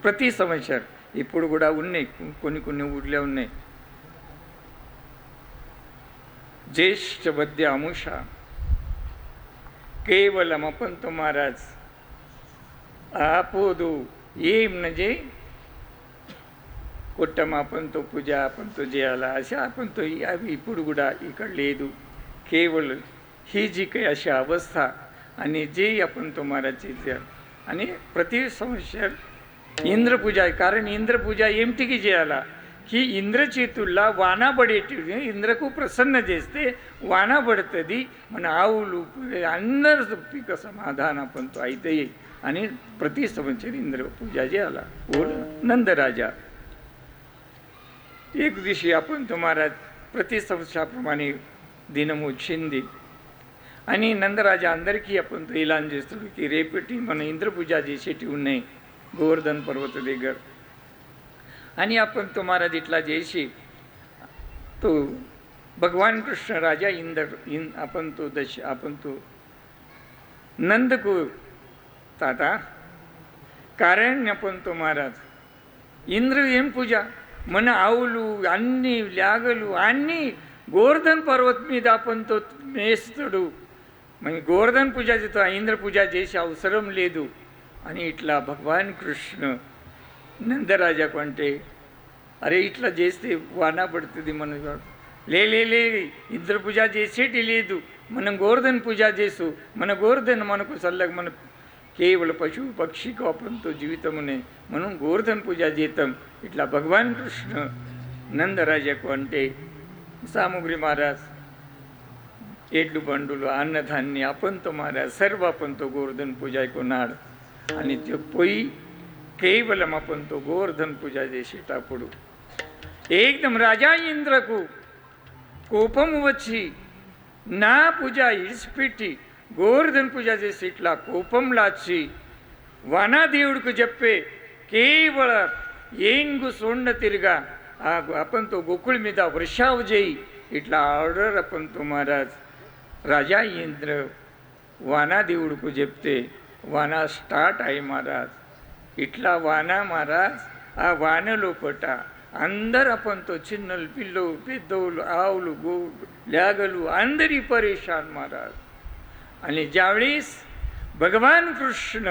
ప్రతి సంవత్సరం ఇప్పుడు కూడా ఉన్నాయి కొన్ని ఊర్లో ఉన్నాయి ज्येष्ठ वद्य अमुषा केवलम आपण तो महाराज आपोदू ఏం म्हणजे కుట్టం आपण तो पूजा आपण तो చేయాలా అసలు आपण तो అవి ఇప్పుడు కూడా ఇక్కడ లేదు కేవలం ही जी काही अशी अवस्था आणि जे आपण तो महाराजची आणि प्रति संवत्सर इंद्रपूजा कारण इंद्रपूजा ఏమిటికి చేయాలా की ఇంద్రచేతుల్లా వాన పడేటి ఇంద్రకు ప్రసన్న చేస్తే వాన పడుతుంది మన ఆవులు అందరి పిక సమాధాన आपण तो అయితే आणि प्रति संवत्सर इंद्र पूजा చేయాలా बोल नंदराजा एक दिवशी आपण तो महाराज प्रति संवत्सराप्रमाणे దినమొచ్చింది అని నందరాజా అందరికీ आपण तो ऐलान చేస్తాడు की రేపటి మన ఇంద్రపూజ చేసేటి ఉన్నాయి గోవర్ధన్ పర్వత దగ్గర आणि आपण तो महाराज इथला చేసి तो भगवान कृष्ण राजा आपण तो नंदको ताता कारण आपण तो महाराज इंद्र ఏం పూజ మన ఆవులు అన్ని ల్యాగలు అన్ని గోవర్ధన్ పర్వత మీద आपण तो మేస్తాడు म्हणजे गोवर्धन पूजा చేతో ఇంద్ర పూజ చేసే అవసరం లేదు అని ఇట్లా భగవాన్ కృష్ణ నందరాజాకు అంటే అరే ఇట్లా చేస్తే వాన పడుతుంది మన లే ఇంద్ర పూజ చేసేటి లేదు మనం గోవర్ధన్ పూజ చేసు మన గోవర్ధన్ మనకు చల్లగా మన కేవల పశువు పక్షికి आपण तो జీవితమునే మనం గోవర్ధన్ పూజ చేద్దాం ఇట్లా భగవాన్ కృష్ణ నందరాజాకు అంటే सामुग्री महाराज एडलू बंडुलू अन्नधान्य आपण तो महाराज सर्व आपण तो गोवर्धन पूजा को नाड आणि ते पोई केवलम आपण तो गोवर्धन पूजा చేసి टापडू एकदम राजा इंद्रku కోపం వచ్చి నా పూజ ఇడిచిపెట్టి గోవర్ధన్ పూజ చేసి ఇట్లా కోపం లాచి వనదేవుడికి చెప్పే కేవల ఏంగు సొండ తిరుగా आपण तो गोकुळ మీద वर्षाव చేయి ఇట్లా ఆర్డర్ आपण तो महाराज राजा इंद्र वाना దేవుడుకు చెప్తే వానా స్టార్ట్ అయ్యి महाराज ఇట్లా వానా महाराज ఆ వాన లోపట అందరు आपण तो చిన్నలు పిల్లలు పెద్దోళ్ళు ఆవులు గోవులు ల్యాగలు అందరి పరేషాన్ महाराज आणि ज्यावेळेस भगवान कृष्ण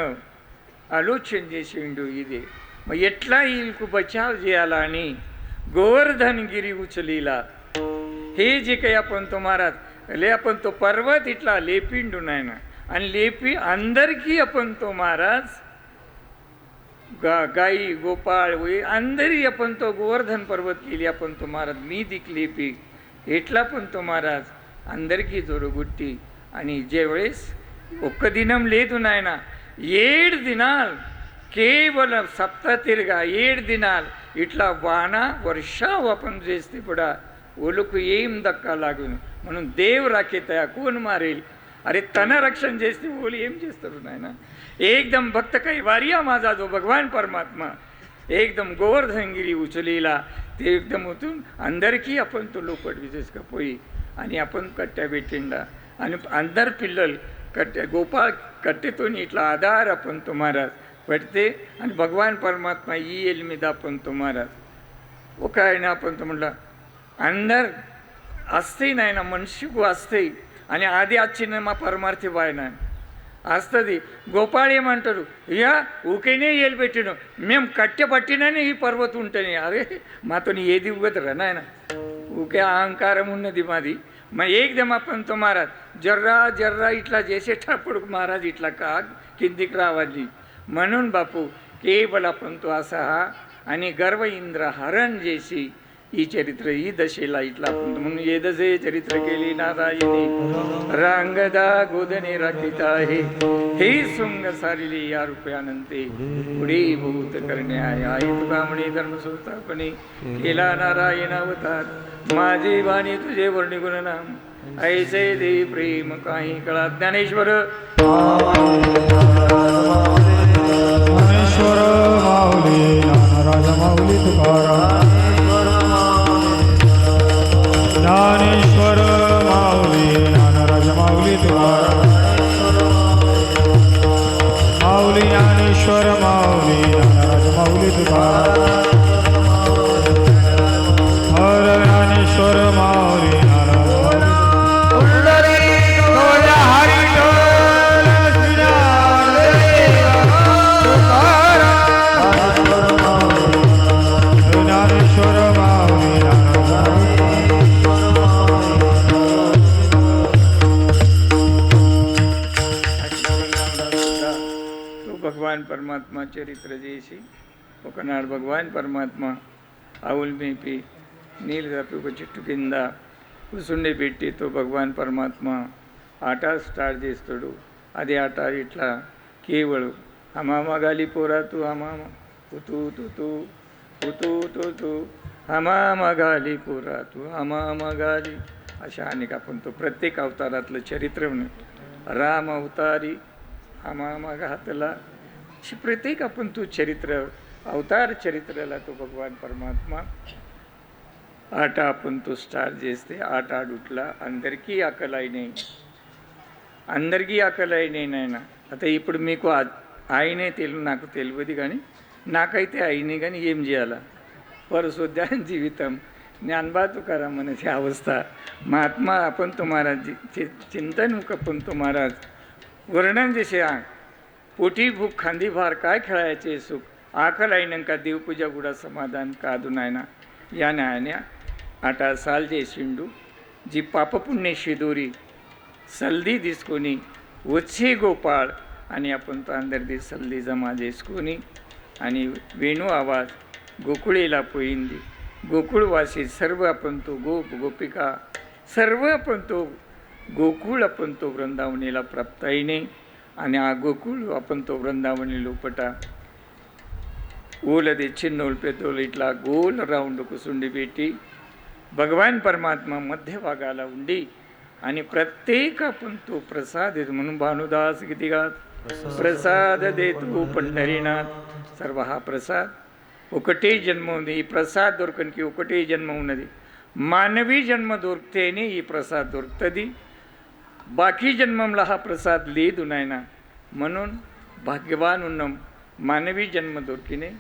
ఆలోచన చేసిండు ఇదే मग ఎట్లా వీళ్ళకు బచావ్ చేయాలా అని गोवर्धनगिरी उचलीला हे जे काही आपण तो महाराज ले आपण तो पर्वत इथला लेपिंडू नाही ना आणि लेपी अंदरकी आपण तो महाराज गाई गोपाळ वय अंदरी आपण तो गोवर्धन पर्वत केली आपण तो महाराज मी दिक लेपी इथला पण तो महाराज अंदरकी जोरगुट्टी आणि ज्यावेळेस ఒక్క దినం లేదు నాయన 7 దినాలు కేవలం సప్తతిర్గా 7 దినాలు ఇట్లా వాన వర్షాव आपण చేస్తే కూడా ఓలకు ఏం దక్కా లాగును మనం దేవ్ రాకేతయా कोण मारेल अरे तन रक्षण చేస్తే ఓలు ఏం చేస్తారు నాయన एकदम भक्त कैवारिया माझा जो भगवान परमात्मा एकदम गोवर्धनगिरी उचलीला ते एकदम होतून अंदरकी आपण तो लोपट विशेष का पोई आणि आपण कट्ट्या बेटिंडा आणि अंदर पिल्लल कट्ट्या गोपाळ कट्टेतून इथला आधार आपण तो महाराज पडते आणि भगवान परमात्मा येईल मी आपण तो महाराज वो काय ना आपण तो म्हटलं अंदर असते नाही ना मनशिकू असते आणि आधी आजची मा परमार्थी बाय नाही असतं गोपाळी म्हणतो या उकेने येईल भेटीन मेम कट्टे पट्टीने ही पर्वत उंटणे अरे मातोनी ये दिवगत राहणार ना उके अहंकार म्हणून दी मादी मग एकदम आपण तो महाराज जर्रा इथला जैसे ठाकूर महाराज इथला का किंदिक रावाजी म्हणून बापू केवळ आपण तो असा हा आणि गर्व इंद्र हरण जैसी ही चरित्र ही दशेला इथला आपण म्हणून ये दसे चरित्र केली नारायणी रांगदा गोदने राखीत आहे हे सुंग सारिली या रुपयानंते पुढे भूत करणे आहे तुका म्हणे धर्म संस्थापने केला नारायण अवतार माझे वाणी तुझे वर्णी गुणनाम ऐसे दे प्रेम काही कळा ज्ञानेश्वर ज्ञानेश्वर माऊली ज्ञानराज माऊली तुकाराम ज्ञानेश्वर माऊली ज्ञानराज माऊली तुकाराम माऊली ज्ञानेश्वर माऊली ज्ञानराज माऊली तुकाराम हर ज्ञानेश्वर माऊली ज्ञानराज ज्ञानेश्वर माऊली तो भगवान परमात्मा चरित्र जैसी ఒకనాడు భగవాన్ పరమాత్మ ఆవులు మేపి నీళ్ళు తప్పి ఒక చెట్టు కింద కూర్చుండి పెట్టి తో భగవాన్ పరమాత్మ ఆట స్టార్ట్ చేస్తాడు అదే ఆట ఇట్లా కేవలం హమామ గాలి పోరా తూ హమామ తూ తూ తూ तू तू तू हमाम गाली पुरा तू हमाम गाली अशा अनेक आपण तो प्रत्येक अवतारातलं चरित्र राम अवतारी हमाम घातला प्रत्येक आपण तो चरित्र अवतार चरित्राला तो भगवान परमात्मा आठ आपण तो स्टार చేస్తే ఆట ఆడుట్లా అందరికీ అందరికీ ఆకలైన आता ఇప్పుడు మీకు ఆయనే నాకు తెలియదు కానీ నాకైతే అయినాయి కానీ ఏం చేయాలా परशुद्धा जीवितम ज्ञानबा तुकाराम म्हणायची अवस्था महात्मा आपण तुम्हाला चिंतन आपण तुम्हाला वर्णन जसे पोटी भूक खांदी भार काय खेळायचे सुख आकल का देवपूजा गुडा समाधान कादुनायना या न्यायाने 8 साल जे शिंडू जी पापपुण्यशी दोरी सल्दी दिसकोनी वत्से गोपाळ आणि आपण तो अंदरदी सल्दी जमा చేసుకొని आणि वेणू आवाज गोकुळेला पोईंदी गोकुळवासी सर्व आपण तो गोपिका सर्व आपण तो गोकुळ आपण तो वृंदावनीला प्राप्त येणे आणि आ गोकुळ आपण तो वृंदावनी लोपटा ओलदे चिन्नोल पेतोल इटला गोल राऊंड कुसुंडी बेटी भगवान परमात्मा मध्यभागाला उंडी आणि प्रत्येक आपण तो प्रसाद म्हणून भानुदास किती गात प्रसाद देतो पंढरीनाथ सर्व हा प्रसाद ఒకటే జన్మ ఉంది ఈ ప్రసాద్ దొరకనికి ఒకటే జన్మ ఉన్నది మానవీ జన్మ దొరికితేనే ఈ ప్రసాద్ దొరుకుతుంది బాకీ జన్మంలో हा ప్రసాద్ లేదు నాయన म्हणून भाग्यवान ఉన్నాం మానవీ జన్మ దొరికినే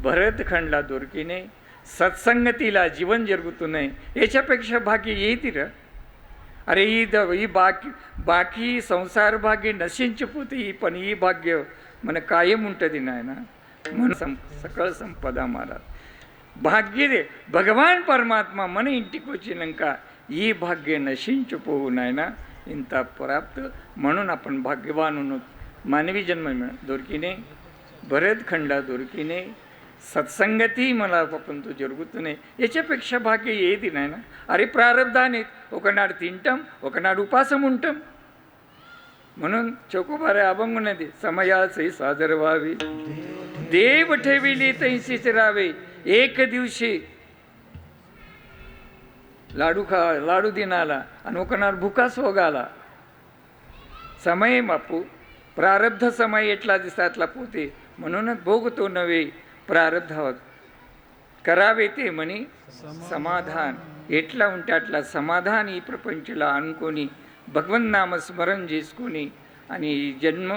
భరతఖండला దొరికినే సత్సంగతిలా జీవన్ జరుగుతున్నాయి याच्यापेक्षा भाग्य ఏదిరా अरे ఈ బాకీ సంసార భాగ్య నశించిపోతే ఈ పని ఈ భాగ్య మన కాయం ఉంటుంది నాయన मन सकल संपदा महाराज भाग्य दे भगवान परमात्मा मन इंटिक వచ్చినాక ఈ భాగ్య నశించిపోవు నాయన ఇంత ప్రాప్త म्हणून आपण भाग्यवान होतो मानवी जन्म దొరికినే భరతఖండ దొరికినే సత్సంగతి मला आपण तो జరుగుతూనే याच्यापेक्षा भाग्य ఏది నాయన अरे प्रारब्धाने ఒకనాడు తింటాం ఒకనాడు ఉపాసం ఉంటాం म्हणून चोकोबारे अभंग नदी समयाचे सादर व्हावे देव ठेविली तैसीच रावे एक दिवशी लाडू दिनाला आणि ओकनार भुका सोगाला समय बापू प्रारब्ध समय एटला दिसातला पोते म्हणूनच भोगतो नवे प्रारब्ध करावे ते म्हणी समाधान एटला उंटाटला समाधान ही प्रपंचला अनुकोनी भगवन नाम स्मरण చేసుకొని आणि जन्म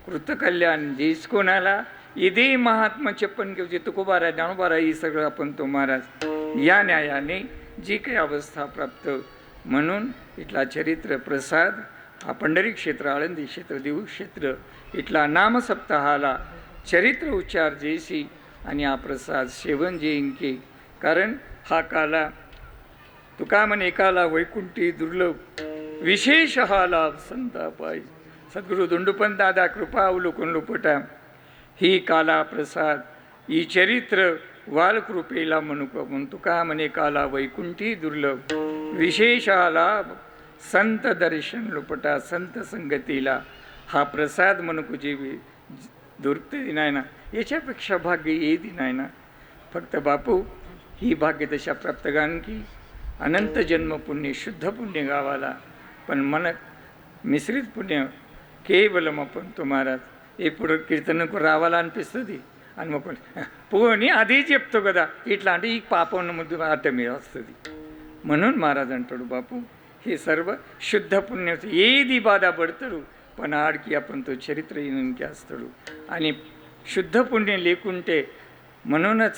कृतकल्याण చేసుకోనాला इदे महात्मा చెప్పని की तुकोबारा ज्ञानोबारा ही सगळं आपण तो महाराज या न्यायाने जी काही अवस्था प्राप्त म्हणून इथला चरित्र प्रसाद हा पंढरी क्षेत्र, आळंदी क्षेत्र, देऊ क्षेत्र इथला नामसप्ताहाला चरित्र उच्चार जैसी आणि हा प्रसाद सेवन जेंके. कारण हा काला तुका म्हणे काला वैकुंठी दुर्लभ विशेष हा लाभ संता पाय. सद्गुरु दोंडोपंत दादा कृपा अवलोकन लोपटा. ही काला प्रसाद ही चरित्र वालकृपेला म्हणून तुका म्हणे काला वैकुंठी दुर्लभ विशेष हा लाभ संत दर्शन लोपटा. संत संगतीला हा प्रसाद म्हणून जे दुर्गती नाही ना, याच्यापेक्षा भाग्य येदी नाही ना. फक्त बापू ही भाग्य दशा प्राप्त गान की अनंत जन्म पुण्य शुद्ध पुण्य गावाला पण मन मिश्रित पुण्य కేవలం అప్పంతో మహారాజ్. ఇప్పుడు కీర్తనకు రావాలనిపిస్తుంది హనుమకొండ పోని అదే చెప్తావు కదా, ఇట్లా అంటే ఈ పాపం ముందు అట్ట మీద వస్తుంది. म्हणून महाराज అంటాడు బాపు हे सर्व शुद्ध पुण्य ఏది బాధపడతాడు पण ఆడికి అప్పంతో చరిత్ర ఈయనకి వస్తాడు. आणि शुद्ध पुण्य లేకుంటే म्हणूनच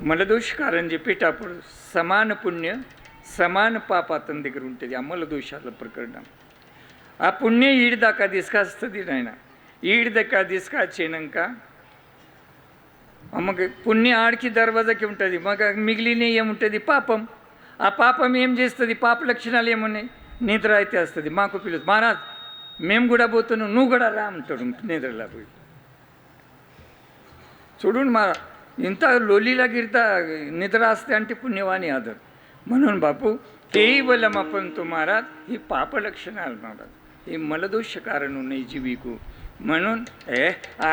మలదోష कारण చెప్పేటప్పుడు సమాన పుణ్య సమాన పాప అతని దగ్గర ఉంటుంది. ఆ మలదోషాల ప్రకరణం ఆ పుణ్య ఈడి దాకా తీసుకొస్తుంది నాయన. ఈడి దాకా తీసుకొచ్చినాక అమ్మకి పుణ్య ఆడికి దర్వాజాకి ఉంటుంది, మగ మిగిలిన ఏముంటుంది పాపం. ఆ పాపం ఏం చేస్తుంది, పాప లక్షణాలు ఏమున్నాయి, నిద్ర అయితే వస్తుంది. మాకు పిలుస్తుంది మహారాజ్ మేము కూడా పోతున్నాం నువ్వు కూడా రా అంటాడు నిద్రలా పోయి. చూడండి మా ఇంత లోలీला गिरता निद्र असते आणि ते पुण्यवाणी आदर. म्हणून बापू కేవలం అప్పంతో महाराज ही పాప లక్షణాలు महाराज ఈ మలదోష కారణం ఉన్నాయి జీవికు. म्हणून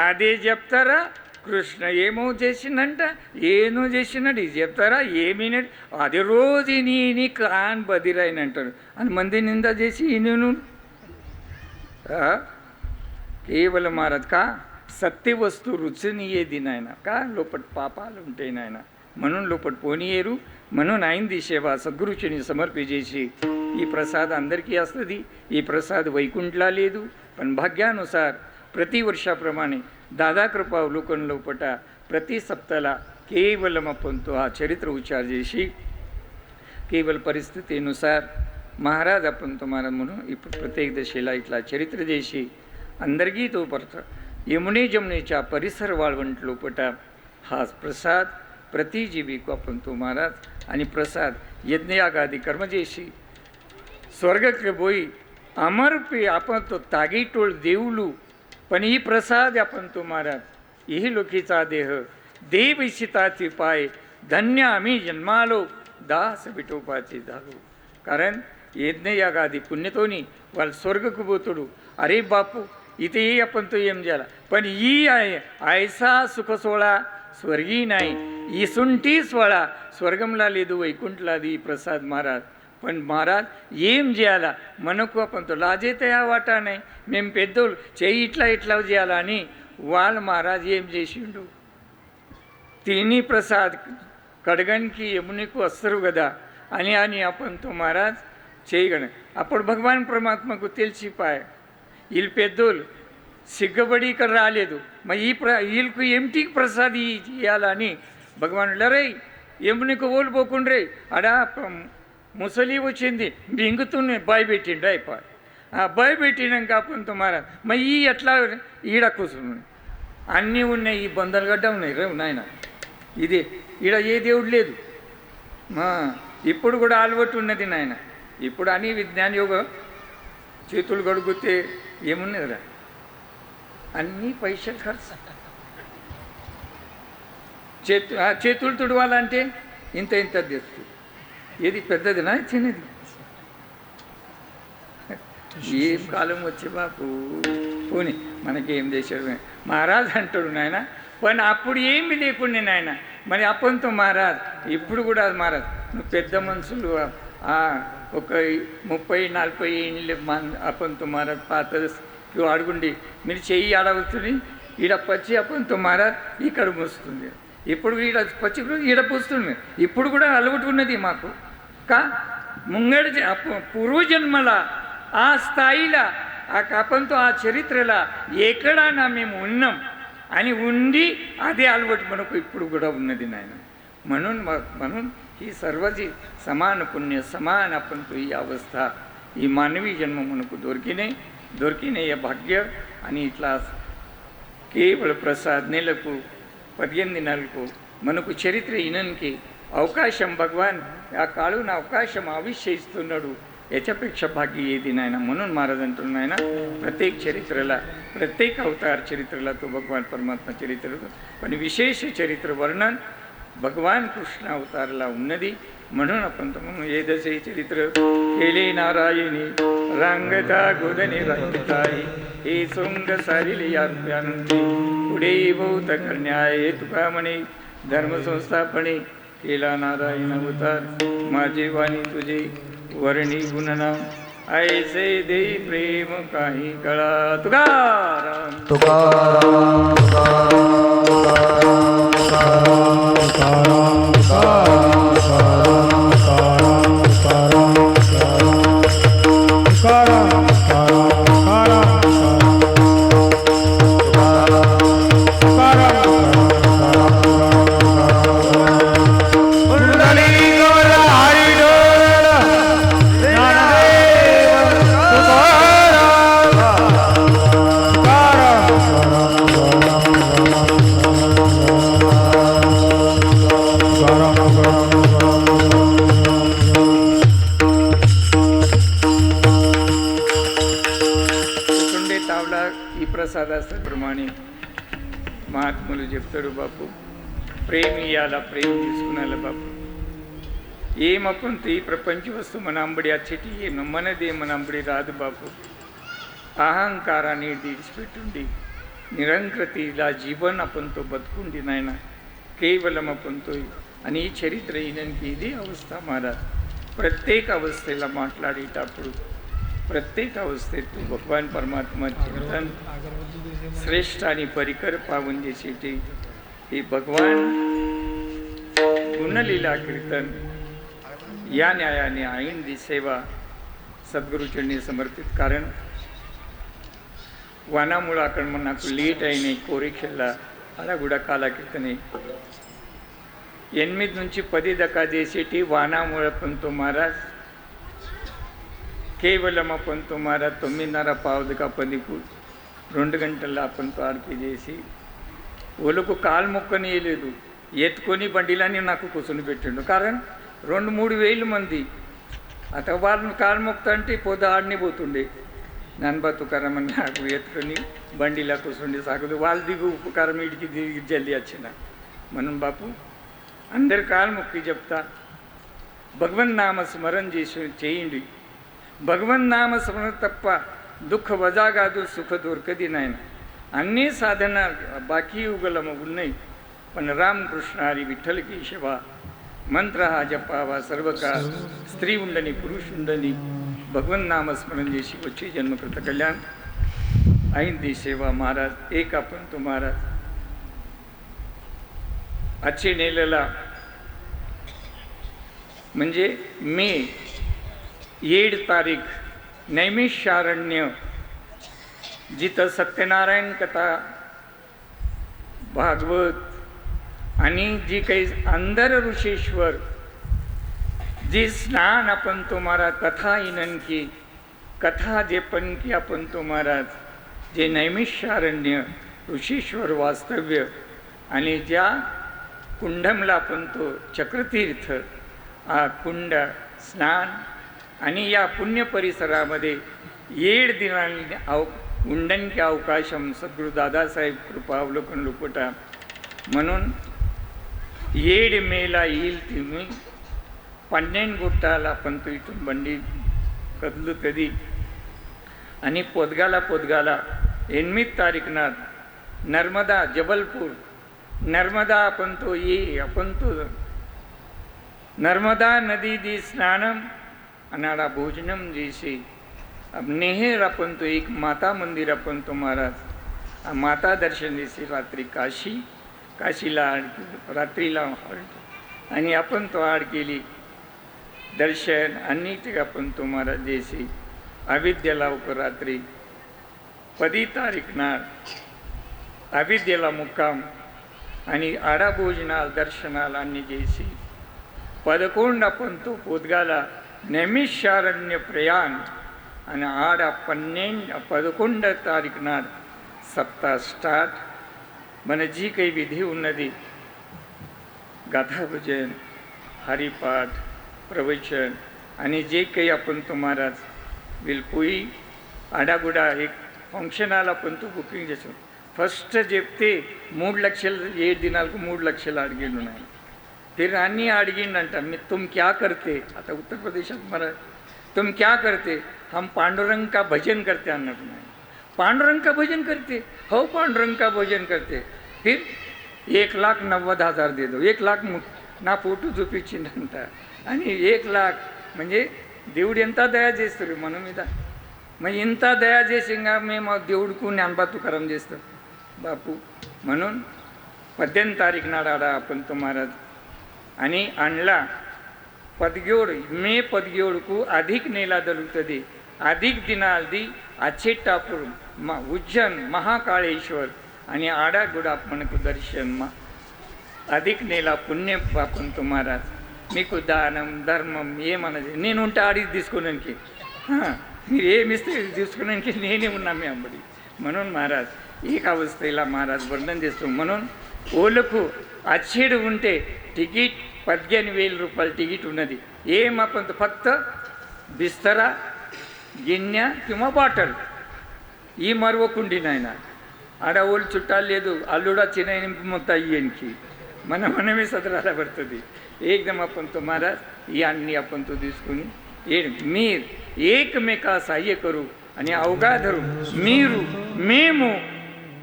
అదే చెప్తారా కృష్ణ ఏమో చేసిందంట ఏనో చేసినాడు ఇది చెప్తారా ఏమీనాడు అది రోజు నీ కాన్ బదిరాయన అంటారు అని మంది నింద చేసి నేను కేవలం महाराज का सत्य वस्तू रुचनी येदी नायन का लोपट पापाలు ఉంటాయి నాయన. म्हणून लोपट పోనీయేరు. म्हणून అయింది సేవ సద్గురుచిని సమర్పించేసి ఈ ప్రసాదం అందరికీ వస్తుంది. ఈ ప్రసాదం వైకుంఠలా లేదు पण भाग्यानुसार प्रतिवर्षाप्रमाणे दादा कृपा अवलोकन लोपट प्रति सप्ताहाला కేవలం అప్పంతో ఆ చరిత్ర ఉచ్చార చేసి కేవल పరిస్థితిनुसार महाराज అప్పంతో महाराज म्हणून ఇప్పుడు प्रत्येक दशेला इथला चरित्र చేసి అందరికీ तो परत यमुने जमुनेच्या परिसर वाळवंट लोपटा हा प्रसाद प्रतिजीविको आपण तो महाराज आणि प्रसाद यज्ञयागादी कर्मजेशी स्वर्गಕ್ಕೆ बोई अमर पे आपण तो तागी टोळ देऊलू पण ही प्रसाद आपण तो महाराज ही लोकीचा देह देव इच्छिताची पाय धन्य आम्ही जन्मालो दास विठोपाची झालो. कारण यज्ञयागादी पुण्यतोनी वाल स्वर्गకు పోతుడు. अरे बापू इथे आपण तो येम झाला पण ही आहे ऐसा सुख सोळा स्वर्गी नाही ఈ సుంటి స్వళ స్వర్గంలా లేదు వైకుంఠలా అది ప్రసాద్ महाराज. पण महाराज ఏం చేయాలా మనకు అప్పంతో లాజైతే ఆ వాటా नाही మేము పెద్దోళ్ళు చెయ్యి ఇట్లా ఇట్లా చేయాలని వాళ్ళు महाराज ఏం చేసిండు తిని ప్రసాద్ కడగనికి యమునికి వస్తారు కదా అని అని అప్పంతో महाराज చేయగల. అప్పుడు భగవాన్ పరమాత్మకు తెలిసిపాయ వీళ్ళు పెద్దోళ్ళు సిగ్గబడి ఇక్కడ రాలేదు మరి వీళ్ళకు ఏమిటికి ప్రసాద్ ఇవ్వాలని భగవాన్ రే యమునికి ఓడిపోకుండ్రే అడా ముసలి వచ్చింది మింగుతూనే భయపెట్టిండు అయిపోయి. ఆ భయపెట్టినాక అప్పంతో महाराज మరి ఈ ఎట్లా ఈడ కూర్చున్నాయి అన్నీ ఉన్నాయి ఈ బందలు గడ్డ ఉన్నాయి రేవు నాయన ఇది ఈడ ఏ దేవుడు లేదు. ఇప్పుడు కూడా అలవాటు ఉన్నది నాయన. ఇప్పుడు అని విజ్ఞాన యోగ చేతులు గడుగుతే ఏమున్నదిరా అన్నీ పైసలు ఖర్చు. చేతులు తుడవాలంటే ఇంత ఇంత తెస్తుంది. ఏది పెద్దదినా చిన్నది ఏం కాలం వచ్చే బాపు పోనీ మనకేం చేశాడు महाराज అంటాడు నాయన. కానీ అప్పుడు ఏమి లేకుండా నాయన మరి అప్పంతో महाराज ఇప్పుడు కూడా महाराज నువ్వు పెద్ద మనుషులు ఒక 30-40 ఏళ్ళ అప్పంతో महाराज పాత అడుగుండి మీరు చెయ్యి ఆడవుతుంది ఈడ పచ్చి అప్పంతో महाराज ఇక్కడ మూస్తుంది. ఇప్పుడు ఈడ పచ్చి ఈడ పూస్తుంది. ఇప్పుడు కూడా అలవాటు ఉన్నది మాకు का ముంగడి పూర్వజన్మల ఆ స్థాయిలా आपण तो ఆ చరిత్రలా ఎక్కడైనా మేము ఉన్నాం అని ఉండి అదే అలవాటు మనకు ఇప్పుడు కూడా ఉన్నది నాయన. म्हणून ही सर्वची समान पुण्य समान आपण तो ही अवस्था ही मानवी जन्म म्हणून दोरकीने या भाग्य आणि इतला केवळ प्रसाद नेलकू पद्यंदी नलकू మనకు చరిత్ర ఇననికి అవకాశం భగవాన్ ఆ కాళున అవకాశం आयुष्य इस्तू नडू याच्यापेक्षा भाग्य येते नाही ना म्हणून महाराज अंतरून नाही ना प्रत्येक चरित्रला प्रत्येक अवतार चरित्रला तो भगवान परमात्मा चरित्र पण विशेष चरित्र वर्णन भगवान कृष्ण अवतारला उन्नती म्हणून आपण तो म्हणून हे जसे चरित्र केले नारायणी रांगता गोदने रांगताई हे सोंग सारिले या रुपयानंदी पुढे बहुत करण्याय तुका म्हणे धर्मसंस्थापणे केला नारायण अवतार माझे वाणी तुझे वर्णी गुणनाम ऐसे दे प्रेम काही कळा तुकाराम तुकाराम ప్రసాదాస్త్రప్రమాణి మహాత్ములు చెప్తాడు బాపు ప్రేమ ఇయ్యాల ప్రేమ తీసుకున్నాల బాపు ఏమప్పంత ఈ ప్రపంచ వస్తు మన అంబడి అచ్చటి మనదే మన అంబడి రాదు బాపు అహంకారాన్ని విడిచిపెట్టుండి నిరంకృతిలా జీవన్ అప్పంతో బతుకుండి నాయన కేవలం అప్పంతో అని ఈ చరిత్ర ఈయనకి ఇది అవస్థ महाराज प्रत्येक अवस्थेला మాట్లాడేటప్పుడు प्रत्येक अवस्थेत तू भगवान परमात्मा चिंतन श्रेष्ठ आणि परिकर पावन जैसे हे भगवान गुणलीला कीर्तन या न्यायाने आईन दी सेवा सद्गुरुचरणी समर्पित कारण वानामुळाकड నాకు లేట్ అయినాయి కోరికల్లా అలా కూడా కాలకితనే 8 నుంచి 10 దాకా చేసేటి వానాముళ పంతో महाराज కేవలం आपण तुम्हाला 9:30 పావుదక 2 గంటల్లో आपण तो ఆర్పి చేసి ఒలకు కాల్ మొక్కనియలేదు ఎత్తుకొని బండిలని నాకు కూర్చొని పెట్టిండు कारण 2-3 వేల మంది అత వాళ్ళని కాల్ మొక్తా అంటే పొద ఆడని పోతుండే నన్ను బతుకారమని నాకు ఎత్తుకొని బండిలా కూర్చుండి సాగదు వాళ్ళు దిగు ఉపకారం ఇడికి దిగి జల్దీ వచ్చిన మనం బాపు అందరి కాల్ మొక్కి చెప్తా భగవన్ నామ స్మరణ చేయండి భగవన్ నామ స్మరణ తప్ప దుఃఖ వజాగాదు సుఖ దొరకది నాయన అన్ని సాధన బాకీ ఉగలమ ఉన్నాయి पण रामकृष्ण हरी विठ्ठल की सेवा मंत्र हा जपावा सर्व का स्त्री उंडनी पुरुष उंडनी भगवन नाम स्मरण जैसी वच्ची जन्मकृत कल्याण ऐन दी सेवा महाराज एक आपण तो महाराज अच्छे नेलेला म्हणजे मे 7 तारीख नैमिषारण्य जिथं सत्यनारायण कथा भागवत आणि जी काही अंदर ऋषेश्वर जी स्नान आपण तुम्हाला कथा इनन की कथा जे पण की आपण तुम्हाला जे नैमिषारण्य ऋषेश्वर वास्तव्य आणि ज्या कुंडमला आपण तो चक्रतीर्थ हा कुंड स्नान आणि या पुण्य परिसरामध्ये 7 दिनांनी उंडनके अवकाशम सद्गुरु दादासाहेब कृपा अवलोकन लोकोटा म्हणून 7 मेला येईल तुम्ही 12 गोटाला आपण तो इथून बंडी कदलू कधी आणि पोदगाला 8 तारीखना नर्मदा जबलपूर नर्मदा आपण तो नर्मदा नदी दी स्नानम अनाडा भोजनम जैसे अब नेहर आपण तो एक माता मंदिर आपण तो महाराज माता दर्शन जैसे रात्री काशीला रात्रीला आणि आपण तो आड केली दर्शन आणि ते आपण तो महाराज जैसे अविद्याला रात्री 10 तारीखना अविद्याला मुक्काम आणि आडा भोजनाल दर्शनाला आणि जैसे पदकोंड आपण तो पोदगाला नैमिषारण्य प्रयाण आणि आड 11 तारीख नाड सप्ताह स्टार्ट मन जी काही विधी उन्नती गाथा भजन हरिपाठ प्रवचन आणि जे काही आपण तो महाराज बिलकुई आडागुडा एक फंक्शनाल आपण तो बुकिंग చేసాం ఫస్ట్ చెప్తే 3 లక్షలు 7 దినాలకు 3 లక్షలు అడిగిండు నాయన फिर अन्नी अड़गिंड मैं तुम क्या करते आता उत्तर प्रदेशात महाराज तुम क्या करते हम पांडुरंग का भजन करते अन्नट नाही पांडुरंग का भजन करते हो पांडुरंग का भजन करते फिर 1,90,000 दे दो 1 लाख ना फोटो చూపించిండంట आणि 1 लाख म्हणजे దేవుడు ఎంత దయ చేస్తారు మన మీద మరి ఇంత దయ చేసింగా మేము దేవుడికి జ్ఞానబా తుకారం చేస్తాం बापू म्हणून 18 तारीख नाडा आपण तो महाराज आणि आणला पदगोड मे पदगोडकू अधिक नेला दलुतदी अधिक दिनाल्दी अच्चेट्टापूर उज्जैन महाकाळेश्वर आणि आडागुडा మనకు दर्शन अधिक नेला पुण्य आपण तो महाराज మీకు దానం ధర్మం ఏమన్నది నేను ఉంటే ఆడికి తీసుకోవడానికి మీరు ఏమిస్తే తీసుకోవడానికి నేనే ఉన్నా మీ అంబడి म्हणून महाराज एक अवस्थेला महाराज वर्णन చేస్తూ म्हणून ఓలకు అచ్చేడు ఉంటే तिकीट 15,000 रुपये तिकीट ఉన్నది ఏం आपण फक्त बिस्तरा गिन्या किंवा बाटल ఈ మరవకుండి నాయన ఆడ ఓళ్ళు చుట్టాలు లేదు అల్లుడా చిన్న మొత్తం అయ్యేనికి మనమే సదరాల పడుతుంది एकदम आपण तो महाराज यांनी आपण तो తీసుకుని మీరు ఏకమేకా సహాయ కరు आणि अवघा धरू మీరు మేము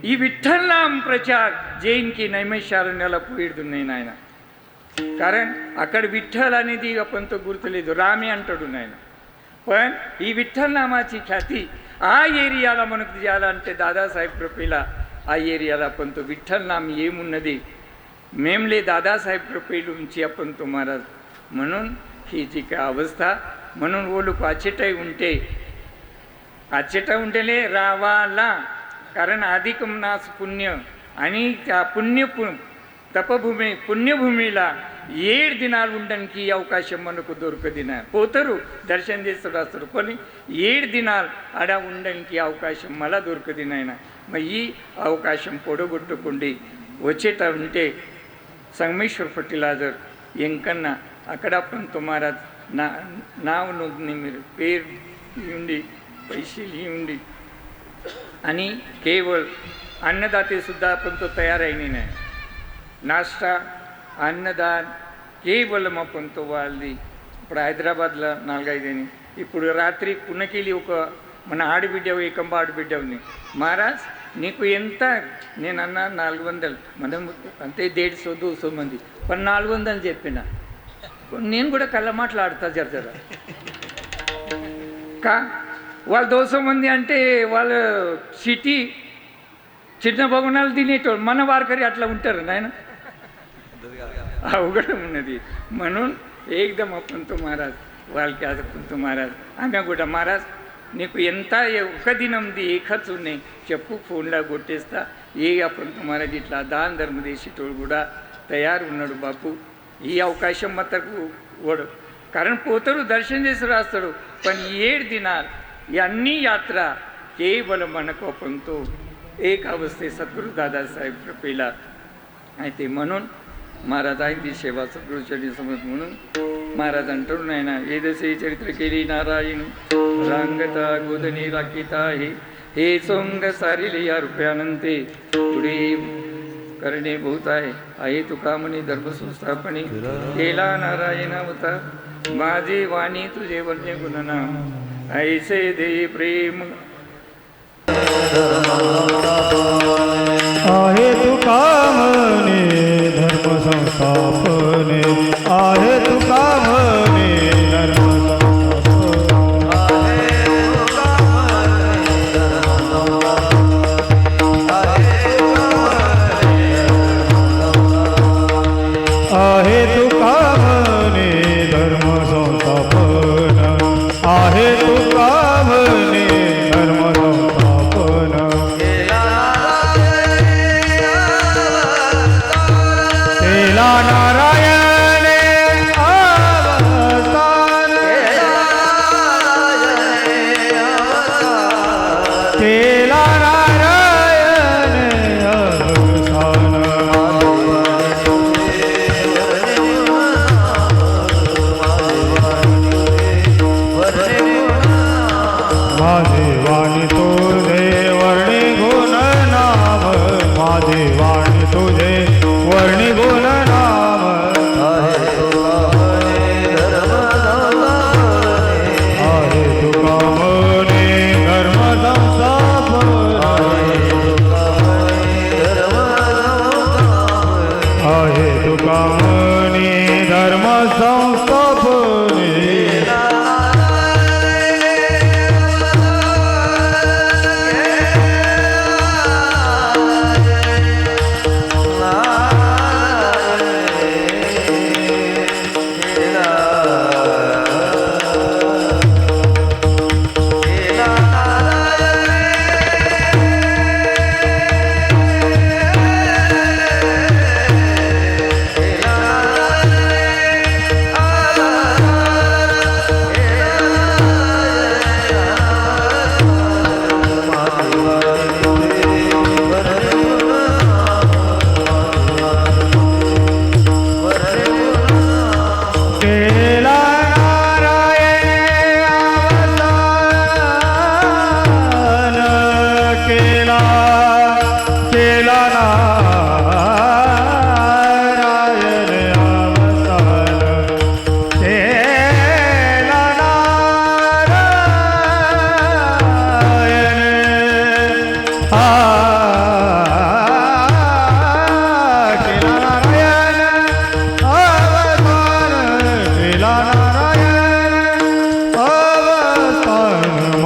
ఈ విఠ్ఠలనామ ప్రచాर జైన్కి నైమిషారణ్యాला పోయిడున్నాయి నాయన कारण అక్కడ విఠ్ఠल అనేది आपण तो గుర్తులేదు రామే అంటాడు నాయన पण ఈ విఠ్ఠల నామాची ख्याती ఆ ఏరియాలో మనకు చేయాలంటే దాదాసాహెబ్ కృపేలా ఆ ఏరియాలో आपण तो విఠ్ఠల नाम ఏమున్నది मेमले दादासाहेब कृपेलूंची आपण तो महाराज म्हणून ही जी काय अवस्था म्हणून वो लोक आचेटाई उंटेले रावाला कारण अधिक नास पुण्य आणि त्या तपभूमी पुण्यभूमीला 7 दिनाल ఉండడానికి అవకాశం మనకు దొరకదిన పోతరు దర్శనం చేస్తారు पण 7 दिनाल ఆడ ఉండడానికి అవకాశం मला దొరకదినాయన మరి ఈ అవకాశం పొడగొట్టుకుండి వచ్చేట ఉంటే संगमेश्वर फर्टिलायझर ಎಂಕನ್ನ ಅಕಡ पण तुम्हारा नाव नोंदणी మీరు పేరు लिहून पैसे लिहून आणि केवळ अन्नदाते सुद्धा आपण तो तयार आहे नाही नाश्ता अन्नदान కేవలం आपण तो వాళ్ళది ఇప్పుడు హైదరాబాద్లో 4-5 ఇప్పుడు రాత్రి పునకిలి ఒక మన ఆడబిడ్డ ఏకంబ ఆడబిడ్డని మహారాజ్ నీకు ఎంత నేను అన్నా 400 మనం అంతే 150-200 మంది पण 400 చెప్పిన నేను కూడా కళ్ళ మాట్లాడతా జర కా వాళ్ళు 200 మంది అంటే వాళ్ళ సిటీ చిన్న భవనాలు తినేటోళ్ళు మన వారికరి అట్లా ఉంటారు నాయన अवघड ఉన్నది म्हणून एकदम आपण तो महाराज వాళ్ళకి आपण तो महाराज ఆమె కూడా महाराज నీకు ఎంత ఒక దినంది ఏకచ్చు ఉన్నాయి చెప్పు ఫోన్లా కొట్టేస్తా ఏ आपण तो महाराज ఇట్లా దాన ధర్మ చేసేటోడు కూడా తయారు ఉన్నాడు బాపు ఈ అవకాశం మతకు ఓడు कारण పోతరు దర్శనం చేసి రాస్తాడు पण 7 दिनाल ఈ అన్ని యాత్ర కేవలం మనకు आपण तो एक अवस्थे सद्गुरु दादासाहेब कृपेला అయితే म्हणून महाराजांची सेवा सद्गुरूचरणी समज म्हणून महाराज अंटून नाही ना वेदसे चरित्र केली नारायण रांगता गोदनी राखिता हे सोंग सारिले या रुपयानंते पुढे करणे बहुत आहे तुका म्हणे धर्मसंस्थापने केला नारायण होता माझे वाणी तुझे वर्णे गुणनाम ऐसे दे प्रेम आहे तुका म्हणे धर्म संस्थापने आहे तुका म्हणे धर्म आहे तुका म्हणे धर्म संस्थापन आहे तुका म्हणे धर्म संस्थापन केला नारायण माझी वाणी तुझे वर्णी गुण नाम माझी वाणी तुझे वर्णी गुण नाम आहे तुका म्हणे धर्म आहे तुका म्हणे धर्म संस्थापने आहे तुका म्हणे धर्म संस्थापने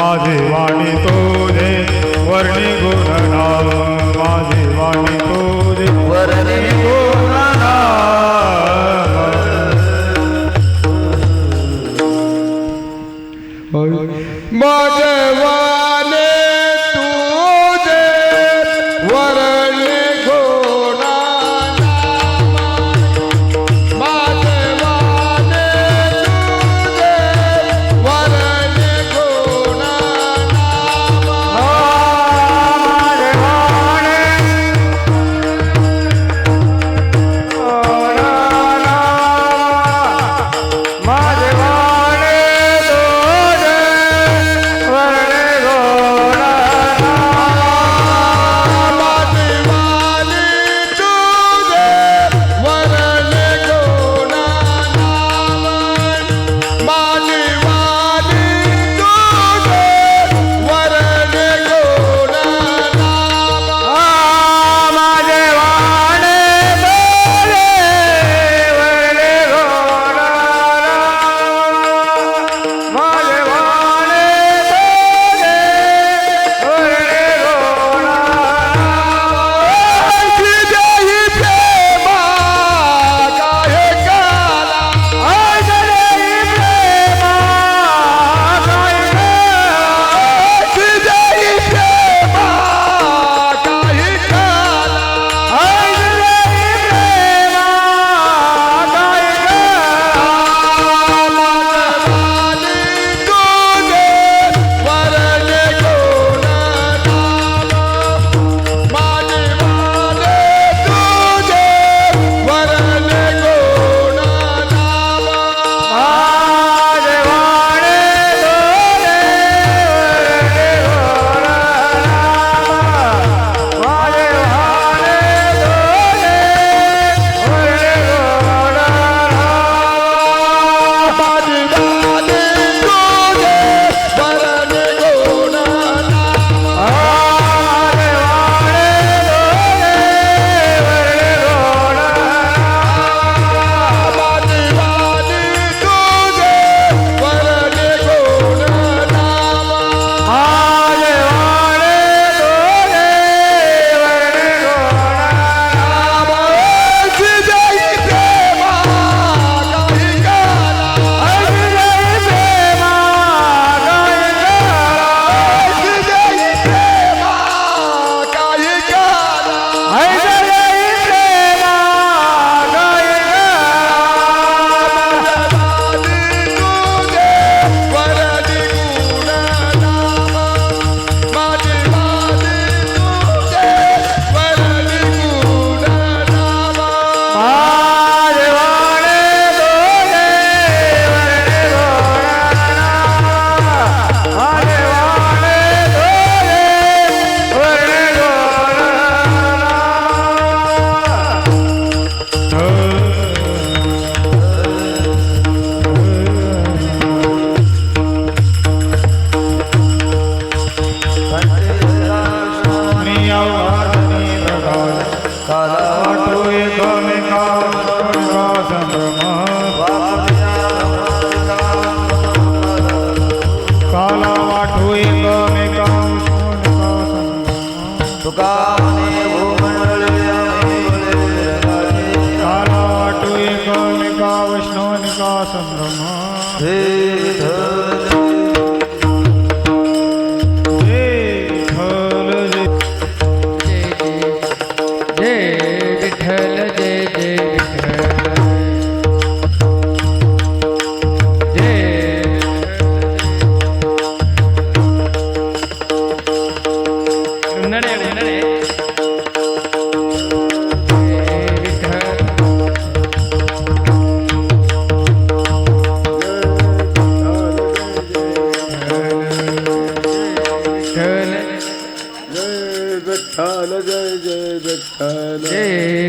माझी वाणी तुझे वर्णी गुण नाम माझी वाणी तुझे वर्णी गुण नाम माझे वाणी तुझे वर्णी गुण नाम माझे वाणी तुझे वर्णी गुण माझे वाणी तुझे वर्णी तुका म्हणे भूमंडळी आम्ही बोले रंगाचे. काला वाटू एकमेका वैष्णवनिका संभ्रम. हे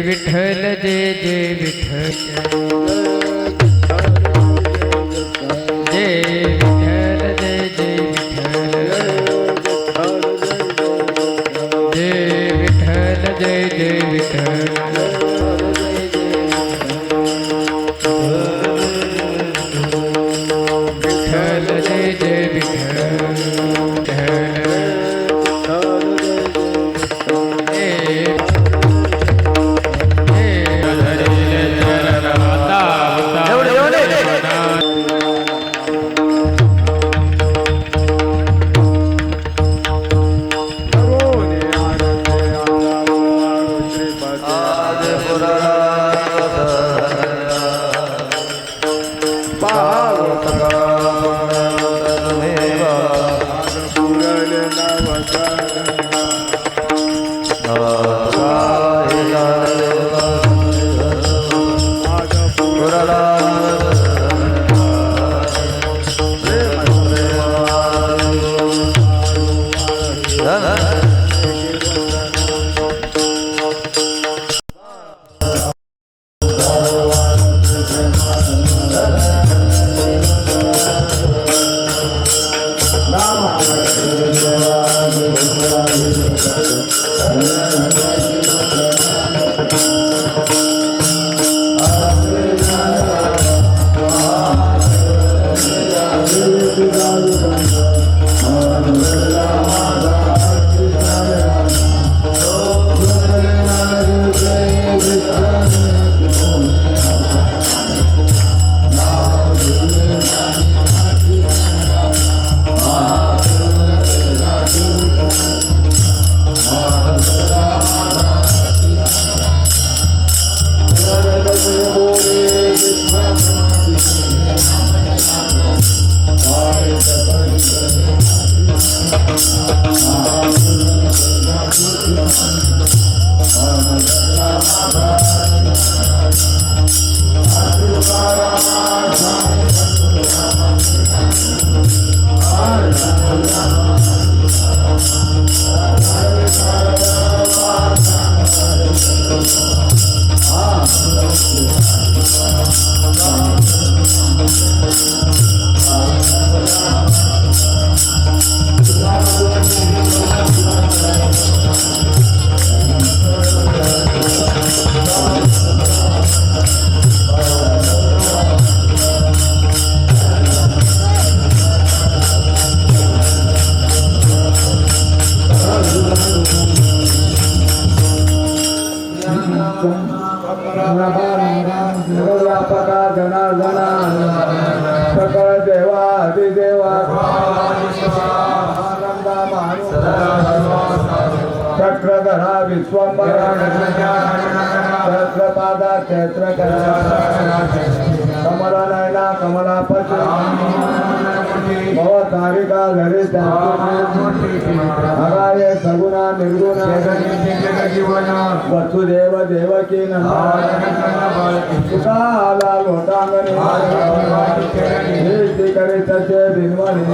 विठ्ठल चक्रधरा विश्वंभरा सहस्रपादा क्षेत्रकरा कमलनयना कमलापति भवतारिका धरिता हराये सगुणा निर्गुणा वसुदेव देवकी नंदा आला लोटांगणी करित बिनवणी